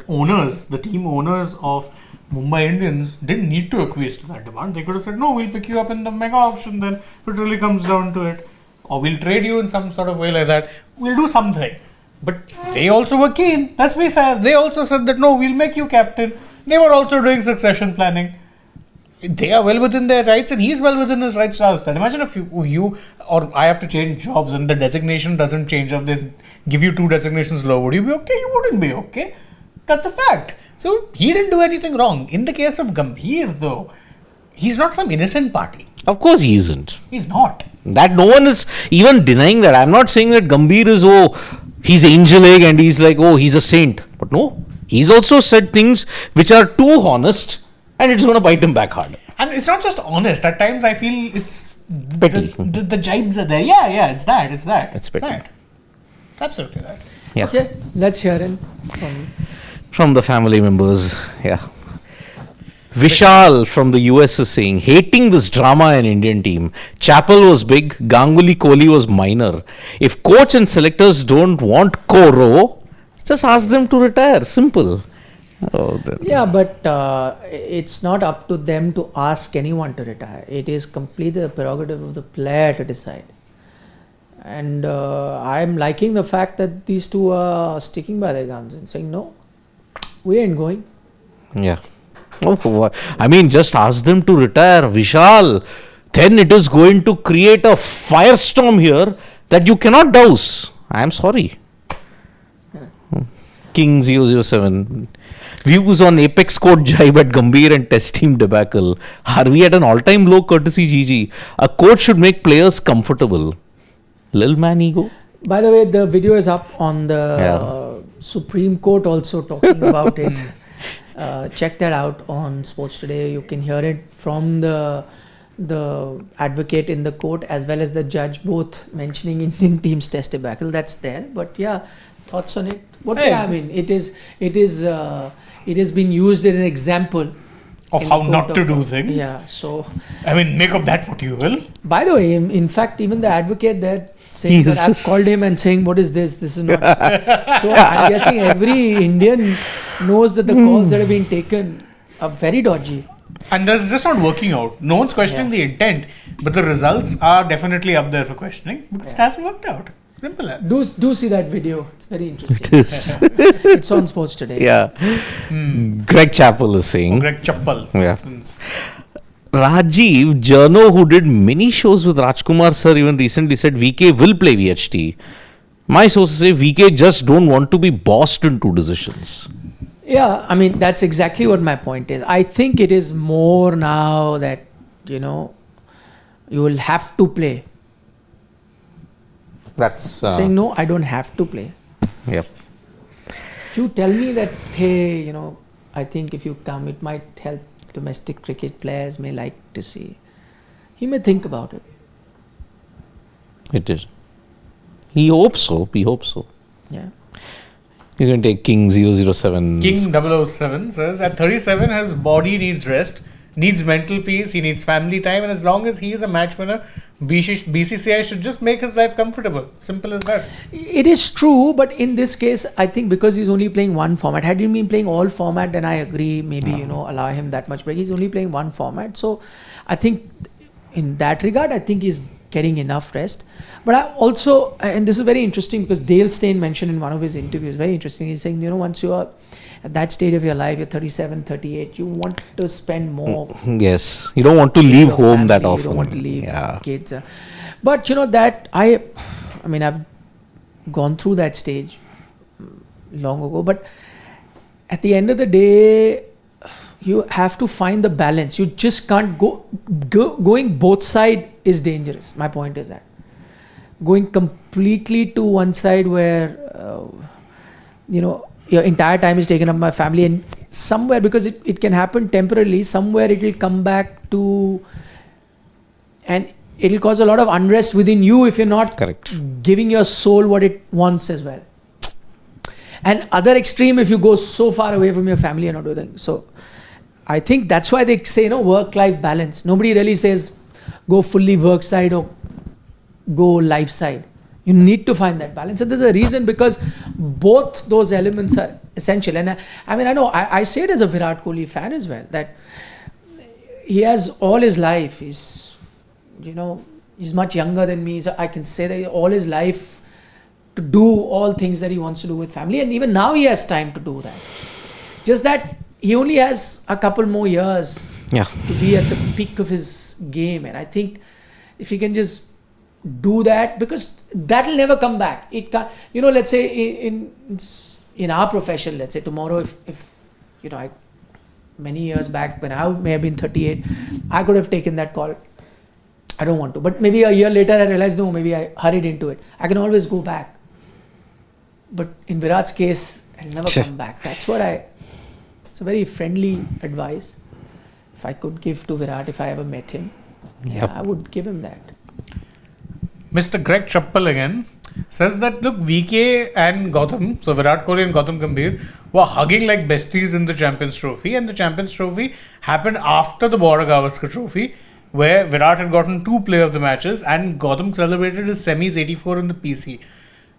owners, the team owners of Mumbai Indians didn't need to acquiesce to that demand. They could have said, no, we'll pick you up in the mega auction then, if it really comes down to it. Or we'll trade you in some sort of way like that. We'll do something. But they also were keen. Let's be fair. They also said that, no, we'll make you captain. They were also doing succession planning. They are well within their rights and he's well within his rights to ask that. Imagine if you or I have to change jobs and the designation doesn't change, or they give you 2 designations low. Would you be okay? You wouldn't be okay. That's a fact. So he didn't do anything wrong. In the case of Gambhir, though, he's not from innocent party. Of course he isn't. He's not. That no one is even denying that. I'm not saying that Gambhir is, he's angelic and he's like, he's a saint. But no, he's also said things which are too honest and it's going to bite him back hard. And it's not just honest. At times I feel it's petty. The jibes are there. Yeah, it's that. It's petty. that. Absolutely right. Yeah. Okay, let's hear it from the family members. Yeah. Vishal from the US is saying, hating this drama in Indian team. Chappell was big, Ganguly Kohli was minor. If coach and selectors don't want Koro, just ask them to retire. Simple. Yeah, but it's not up to them to ask anyone to retire. It is completely the prerogative of the player to decide. And I'm liking the fact that these two are sticking by their guns and saying, no, we ain't going. Yeah. I mean, just ask them to retire, Vishal. Then it is going to create a firestorm here that you cannot douse. I am sorry. King 007. Views on Apex Court jibe at Gambhir and Test team debacle. Are we at an all-time low courtesy, GG? A coach should make players comfortable. Lil man ego. By the way, the video is up on the Supreme Court also talking about it. Check that out on Sports Today. You can hear it from the advocate in the court as well as the judge, both mentioning Indian team's test debacle. That's there. But yeah, thoughts on it? I mean, it has been used as an example of how not to do things. Yeah. So I mean, make of that what you will. By the way, in fact, even the advocate there saying that I've called him and saying, what is this? This is not. So I'm guessing every Indian knows that the calls that are being taken are very dodgy. And that's just not working out. No one's questioning the intent, but the results are definitely up there for questioning because it hasn't worked out. Simple as. Do see that video. It's very interesting. It is. It's on Sports Today. Yeah. Greg Chappell is saying. Greg Chappell. Yeah. Rajiv Jano, who did many shows with Rajkumar sir, even recently said VK will play VHT. My sources say VK just don't want to be bossed into decisions. Yeah, I mean, that's exactly what my point is. I think it is more now that, you will have to play. That's saying, no, I don't have to play. Yep. You tell me that, hey, I think if you come, it might help. Domestic cricket players may like to see. He may think about it. It is. He hopes so. Yeah. You can take King 007. King 007 says, at 37, his body needs rest, needs mental peace, he needs family time, and as long as he is a match winner, BCCI should just make his life comfortable. Simple as that. It is true, but in this case, I think because he's only playing one format. Had he been playing all format, then I agree, maybe, allow him that much break. He's only playing one format. So I think in that regard, I think he's getting enough rest. But I also, and this is very interesting because Dale Steyn mentioned in one of his interviews, very interesting, he's saying, once you are at that stage of your life, you're 37, 38, you want to spend more. Yes, you don't want to leave home family, that often. You don't want to leave kids. But that I mean, I've gone through that stage long ago. But at the end of the day, you have to find the balance. You just can't going both side is dangerous. My point is that going completely to one side where your entire time is taken up by family, and somewhere, because it can happen temporarily, somewhere it will come back to, and it will cause a lot of unrest within you if you're not giving your soul what it wants as well. And other extreme, if you go so far away from your family and not doing so. I think that's why they say work-life balance. Nobody really says go fully work side or go life side. You need to find that balance, and there's a reason, because both those elements are essential. And I say it as a Virat Kohli fan as well, that he has all his life. He's much younger than me, so I can say that all his life to do all things that he wants to do with family, and even now he has time to do that. Just that he only has a couple more years to be at the peak of his game, and I think if he can just do that, because that will never come back. It can't. Let's say in our profession, let's say tomorrow, if many years back when I may have been 38, I could have taken that call. I don't want to, but maybe a year later I realized no, maybe I hurried into it. I can always go back. But in Virat's case, I'll never come back. That's what it's a very friendly advice. If I could give to Virat, if I ever met him, I would give him that. Mr. Greg Chappell again says that, look, VK and Gautam, so Virat Kohli and Gautam Gambhir, were hugging like besties in the Champions Trophy, and the Champions Trophy happened after the Border Gavaskar Trophy, where Virat had gotten 2 player of the matches and Gautam celebrated his semis 84 in the PC.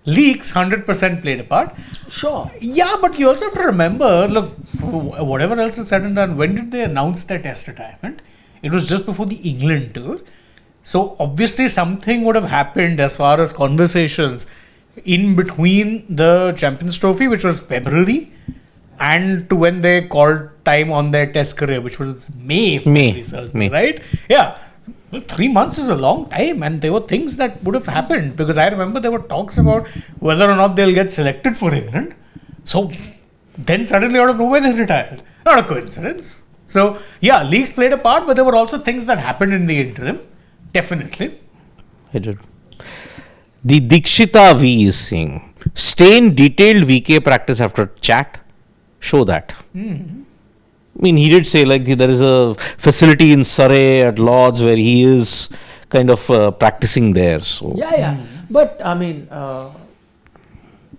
Leaks 100% played a part. Sure. Yeah, but you also have to remember, look, whatever else is said and done, when did they announce their test retirement? It was just before the England tour. So obviously something would have happened as far as conversations in between the Champions Trophy, which was February, and to when they called time on their test career, which was May. Right? Yeah. Well, 3 months is a long time, and there were things that would have happened, because I remember there were talks about whether or not they'll get selected for England. So then suddenly out of nowhere they retired. Not a coincidence. So yeah, leagues played a part, but there were also things that happened in the interim. Definitely. I did. The Dikshita V is saying, stay in detailed VK practice after chat. Show that. I mean, he did say there is a facility in Surrey at Lords where he is kind of practicing there. So But I mean,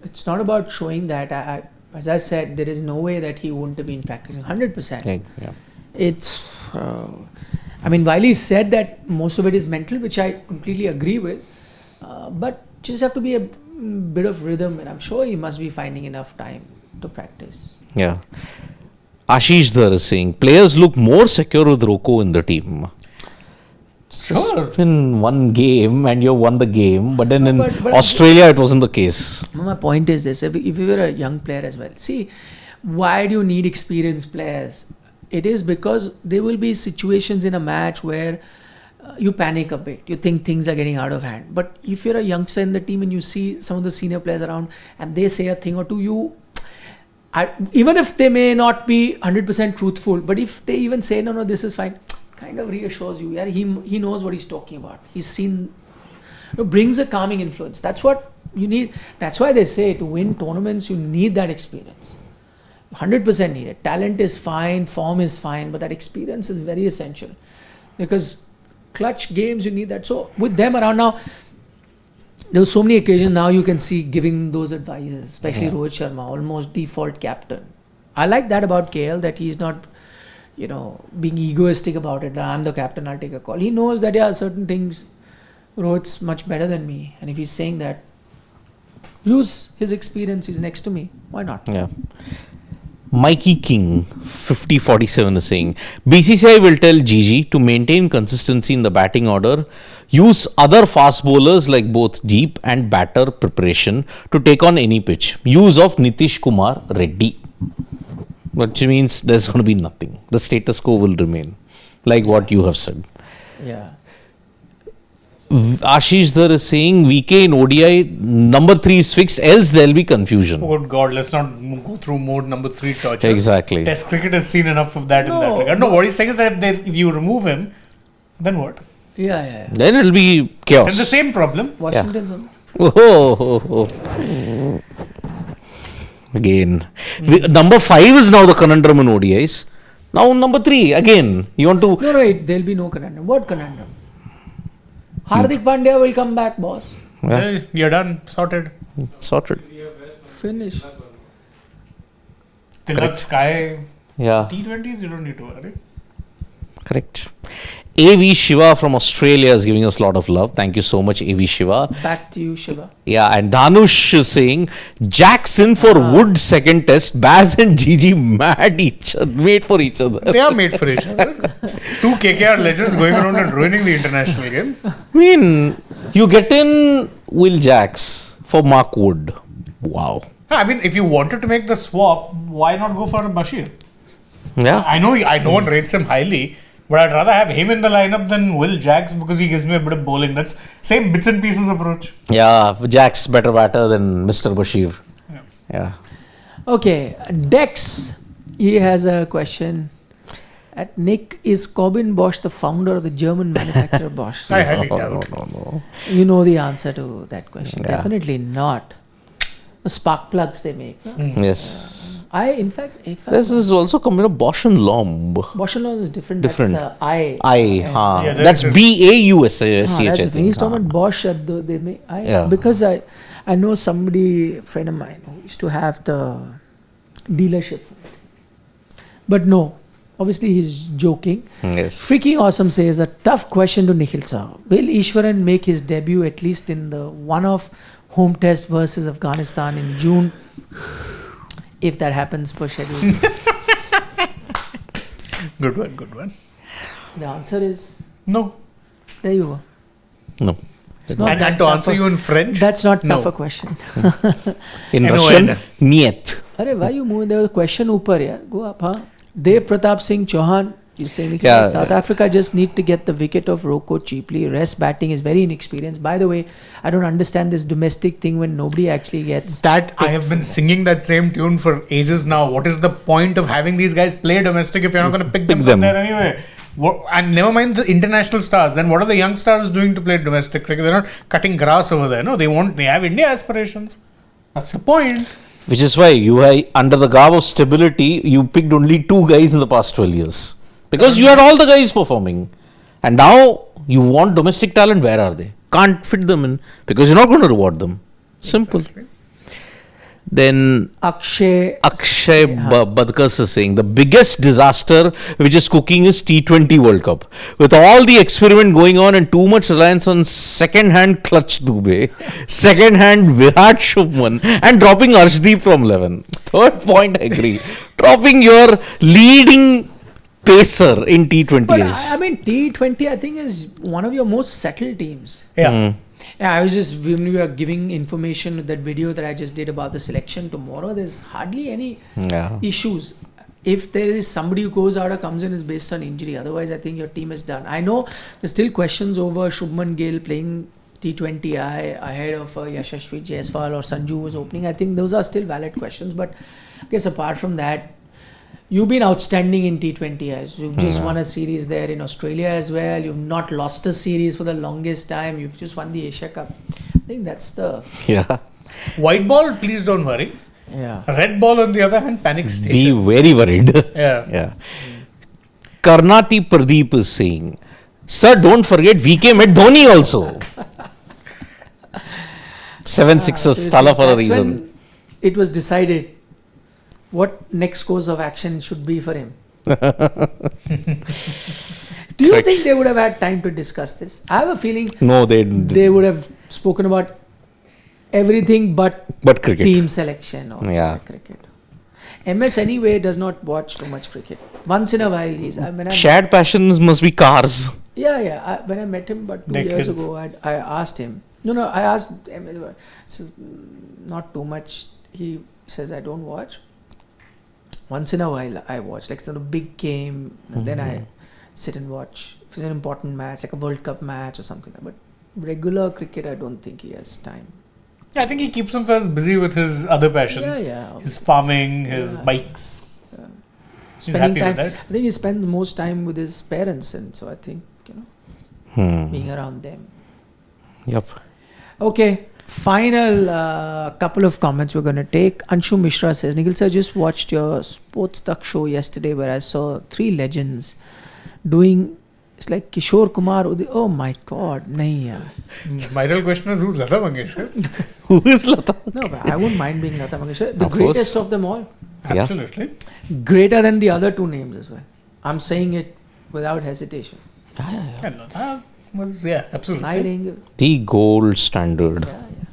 it's not about showing that. As I said, there is no way that he wouldn't have been practicing 100%. It's. While he said that most of it is mental, which I completely agree with, but just have to be a bit of rhythm, and I'm sure he must be finding enough time to practice. Yeah. Ashish Dhar is saying, players look more secure with Rocco in the team. Sure. It's been one game and you won the game, but then in Australia it wasn't the case. My point is this, if you were a young player as well, see, why do you need experienced players? It is because there will be situations in a match where you panic a bit. You think things are getting out of hand. But if you're a youngster in the team and you see some of the senior players around and they say a thing or two, even if they may not be 100% truthful, but if they even say, no, this is fine, kind of reassures you. Yeah, he knows what he's talking about. He's seen, brings a calming influence. That's what you need. That's why they say to win tournaments, you need that experience. 100% need it. Talent is fine, form is fine, but that experience is very essential. Because clutch games, you need that. So with them around now, there were so many occasions now you can see giving those advices, especially Rohit Sharma, almost default captain. I like that about KL, that he's not, being egoistic about it. I'm the captain, I'll take a call. He knows that, certain things, Rohit's much better than me. And if he's saying that, use his experience, he's next to me. Why not? Yeah. Mikey King 5047 is saying, BCCI will tell Gigi to maintain consistency in the batting order, use other fast bowlers like both deep and batter preparation to take on any pitch. Use of Nitish Kumar Reddy. Which means there's going to be nothing. The status quo will remain, like what you have said. Yeah. Ashish Dhar is saying VK in ODI number 3 is fixed, else there'll be confusion. Oh God, let's not go through mode number 3 torture. Exactly. Test cricket has seen enough of that in that No. regard. No, what he's saying is that if you remove him, then what? Yeah. Then it'll be chaos. Then the same problem. Washington's on. Oh. Again. Number 5 is now the conundrum in ODIs. Now number 3 again. You want to... No, there'll be no conundrum. What conundrum? Hardik Pandya will come back, boss. Yeah. You're done. Sorted. Sorted. Finish. Tilak, Sky, Yeah. T20s, you don't need to worry. Correct. AV Shiva from Australia is giving us a lot of love. Thank you so much, AV Shiva. Back to you, Shiva. Yeah, and Dhanush is saying Jackson for Wood second test. Baz and Gigi made for each other. They are made for each other. Two KKR legends going around and ruining the international game. I mean, you get in Will Jacks for Mark Wood. Wow. I mean, if you wanted to make the swap, why not go for Bashir? Yeah. I know no one rates him highly, but I'd rather have him in the lineup than Will Jacks because he gives me a bit of bowling. That's same bits and pieces approach. Yeah, Jacks better batter than Mr. Bashir. Yeah. Okay, Dex, he has a question. At Nick, is Corbin Bosch the founder of the German manufacturer Bosch? I highly doubt. No. You know the answer to that question. Yeah. Definitely not. The spark plugs they make. No? Yes. In fact, if This is also coming up Bosch and Lomb. Bosch and Lomb is different. Different. That's Yeah, That's that is- BAUSCH. That's when he's talking about Bosch, they make. Yeah. Because I know somebody, a friend of mine, who used to have the dealership. But no, obviously he's joking. Yes. Freaking Awesome says, a tough question to Nikhil sir. Will Ishwaran make his debut at least in the one-off home test versus Afghanistan in June? If that happens per schedule. Good one. The answer is, No. there you go. No. It's not And that to tough answer a- you in French, That's not No. tough a question. In NON. Russian, Niet. Arey, why you moving? There was a question upar, yaar. Go up, huh? Dev Pratap Singh Chauhan is saying, Yeah. South Africa just need to get the wicket of Rocco cheaply. Rest batting is very inexperienced. By the way, I don't understand this domestic thing when nobody actually gets. that I have been singing that same tune for ages now. What is the point of having these guys play domestic if you're not going to pick them Pick from them. there anyway? And never mind the international stars. Then what are the young stars doing to play domestic cricket? They're not cutting grass over there. No, they have India aspirations. That's the point. Which is why under the garb of stability, you picked only 2 guys in the past 12 years. Because you had all the guys performing. And now you want domestic talent, where are they? Can't fit them in because you're not going to reward them. Simple. Exactly. Then Akshay. Badkas is saying the biggest disaster which is cooking is T20 World Cup. With all the experiment going on and too much reliance on second-hand Clutch Dubey, second-hand Virat Shubman and dropping Arshdeep from 11. Third point, I agree. Dropping your leading pacer in T20 But is. I mean, T20, I think, is one of your most settled teams. Yeah. Yeah, I was just, when we were giving information with that video that I just did about the selection tomorrow, there's hardly any issues. If there is somebody who goes out or comes in, is based on injury. Otherwise, I think your team is done. I know there's still questions over Shubman Gill playing T20I ahead of Yashasvi Jaiswal or Sanju was opening. I think those are still valid questions. But I guess apart from that, you've been outstanding in T20Is. You've just won a series there in Australia as well. You've not lost a series for the longest time. You've just won the Asia Cup. I think that's the... Yeah. White ball, please don't worry. Yeah. Red ball, on the other hand, panic Be station. very worried. Yeah. Yeah. Karnati Pradeep is saying, sir, don't forget VK met Dhoni also. 7 sixes, Thala for a That's reason. when it was decided what next course of action should be for him. Do you Correct. think they would have had time to discuss this? I have a feeling No, they didn't. they would have spoken about everything but cricket. team selection or Yeah. cricket. MS anyway does not watch too much cricket. Once in a while Shared passions must be cars. when I met him about 2 years Decades. ago, I asked him. I asked MS. Says, not too much. He says, I don't watch. Once in a while I watch, like it's a big game, and then I sit and watch. If it's an important match, like a World Cup match or something. But Regular cricket, I don't think he has time. I think he keeps himself busy with his other passions. Yeah. His farming, his bikes. He's happy time. with that. I think he spends most time with his parents, and so I think being around them. Yep. Okay, final couple of comments we're going to take. Anshu Mishra says, Nikhil sir, just watched your Sports Talk show yesterday where I saw three legends doing, it's like Kishore Kumar. Oh my God, nahi yaar. My real question is, who's Lata Mangeshkar? Who is Lata? No, but I wouldn't mind being Lata Mangeshkar. The Of greatest course. of them all. Yeah. Absolutely. Greater than the other two names as well. I'm saying it without hesitation. And Lata was, absolutely. Nightingale. The gold standard.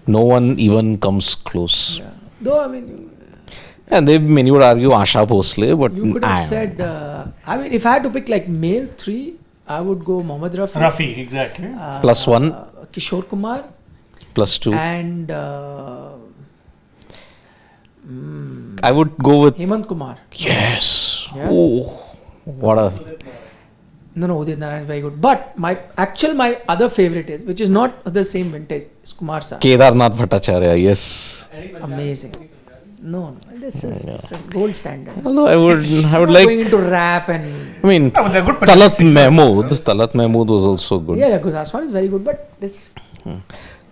No one even comes close. Yeah. Though, I mean, And they many would argue Asha Bhosle, but you could have said, I mean, if I had to pick like male three, I would go Mohammad Rafi. Rafi, exactly. Plus one. Kishore Kumar. plus 2. And I would go with Hemant Kumar. yes. Yeah. Oh, what a No, Udit Narayan is very good. But my other favorite is, which is not the same vintage, is Kumar Sir. Kedarnath Bhattacharya. Yes. Amazing. No, this is different. Gold standard. Although I would Not like. going into rap and I mean, No, but they're good Talat Punjabi Mahmood was also good. yeah, Guraswan is very good. But this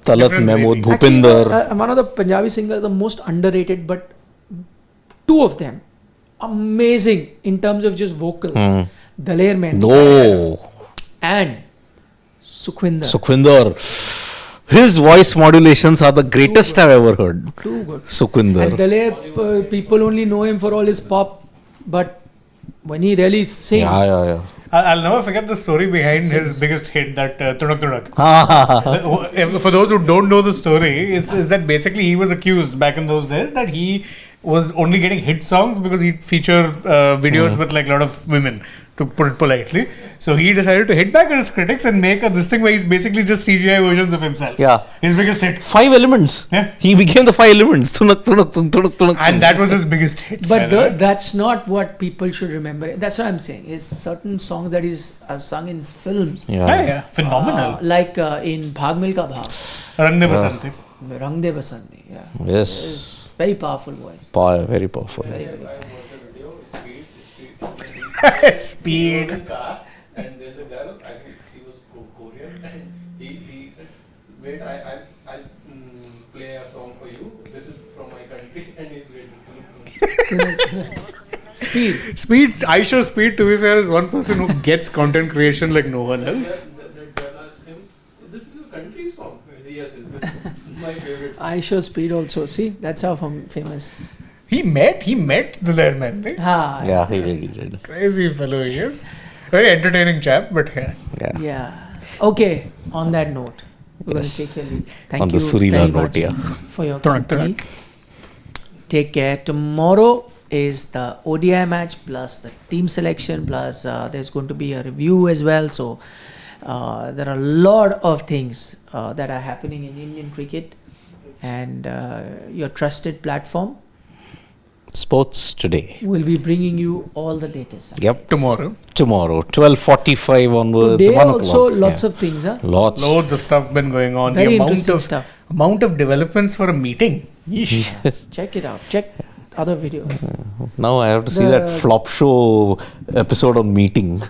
Talat Different Mahmood, variety. actually, Bhupinder. one of the Punjabi singers, the most underrated, but two of them amazing in terms of just vocal. Daler Mehndi No. and Sukhwinder. Sukhwinder. His voice modulations are the greatest I've ever heard. Too good. And Sukhwinder. Daler, people only know him for all his pop, but when he really sings, Yeah. I'll never forget the story behind his biggest hit, that Tudak Tudak. Yeah. For those who don't know the story, is that basically he was accused back in those days that he was only getting hit songs because he'd feature videos with like a lot of women, to put it politely. So he decided to hit back at his critics and make this thing where he's basically just CGI versions of himself. Yeah. His biggest hit. 5 elements. Yeah. He became the 5 elements. Tunak. And that was his biggest hit. by but the way. that's not what people should remember. That's what I'm saying. Is certain songs that is sung in films, Yeah, phenomenal. like in Bhag Milka Bhag, Rang De Basanti. Rang De Basandi. Yeah, Yes. very powerful voice. Very powerful. Very, very. Speed. And there's a girl, I think she was Korean, and he said, wait, I'll play a song for you. This is from my country, and he's waiting. Speed. I show Speed, to be fair, is one person who gets content creation like no one else. That girl asked him, this is a country song? Yes, this is my favorite song. I show Speed also. See, that's how famous. He met the Lerman thing. Yeah, he did. Crazy fellow he is. Very entertaining chap, but yeah. Yeah. Okay. On that note, we're Yes. going to take your leave. Thank On the you Surila very note, much yeah. for your Tunak, company. tunak. Take care. Tomorrow is the ODI match plus the team selection plus there's going to be a review as well. So there are a lot of things that are happening in Indian cricket, and your trusted platform Sports today. will be bringing you all the latest. Yep. Tomorrow. 12:45 onwards. Today 1 also o'clock. lots Yeah. of things. Lots. Loads of stuff been going on. Very the amount interesting of stuff. amount of developments for a meeting. Yeesh. Check it out. Check other video. Now I have to see The- that flop show episode on meeting.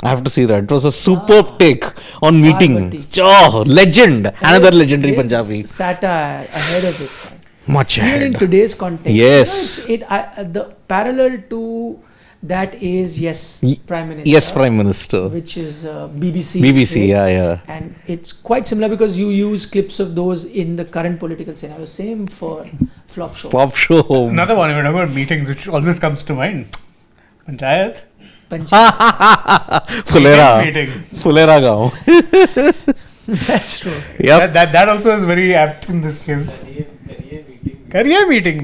I have to see that. It was a superb take on meeting. Parvati. Oh, legend. Another legendary His Punjabi. satire ahead of its time. Much Even in ahead. today's context. Yes. The parallel to that is Prime Minister. Yes, Prime Minister. Which is BBC. BBC, right? yeah. And it's quite similar because you use clips of those in the current political scenario. Same for Flop Show. Flop show. Another one, if you talk about meetings, which always comes to mind. Panchayat. Fulera. Meeting. Fulera Gaon. That's true. Yep. That also is very apt in this case. Career meeting.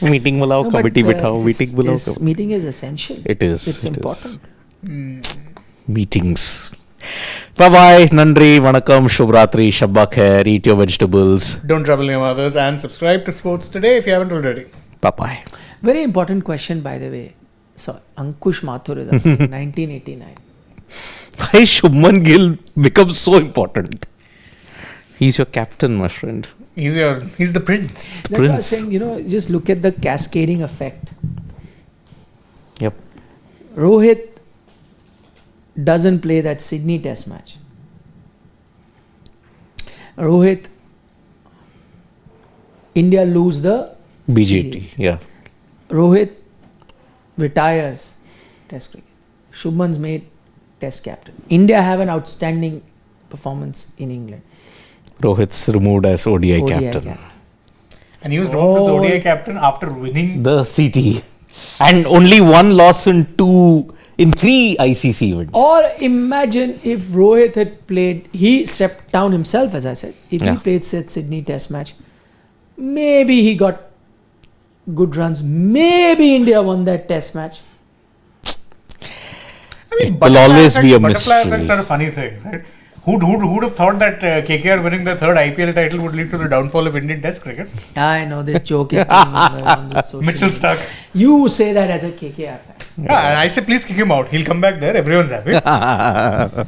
Meeting bulao, No, but, committee बिठाओ, meeting this bulao. meeting is essential. It is. It's it is. important. Meetings. Bye-bye. Nandri, Vanakkam, Shubhratri, Shabba Khair, eat your vegetables. Don't trouble your mothers and subscribe to Sports Today if you haven't already. Bye-bye. Very important question, by the way. So, Ankush Mathur is asking, 1989. why Shubman Gill becomes so important. He's your captain, my friend. He's the prince. That's why I was saying, just look at the cascading effect. Yep. Rohit doesn't play that Sydney Test match. Rohit, India lose the BJT. series. Yeah. Rohit retires Test cricket. Shubman's made Test captain. India have an outstanding performance in England. Rohit's removed as ODI, captain. And he was removed as ODI captain after winning. The CT. And only one loss in 3 ICC events. Or imagine if Rohit had played, he stepped down himself, as I said. If he played Sydney Test match, maybe he got good runs. Maybe India won that Test match. I mean, It will always be a butterfly mystery. effects are a funny thing, right? Who'd have thought that KKR winning the third IPL title would lead to the downfall of Indian Test cricket? I know this joke is going on the social Mitchell media. Stark. You say that as a KKR fan. Yeah, and I say please kick him out. He'll come back there. Everyone's happy.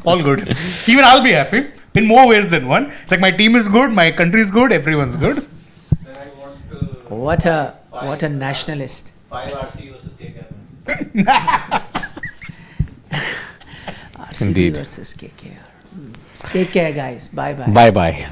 All good. Even I'll be happy in more ways than one. It's like my team is good, my country is good, everyone's good. Then I want What a nationalist. 5 RC versus KKR. RCB Indeed. versus KKR. Take care, guys. Bye bye. Bye bye.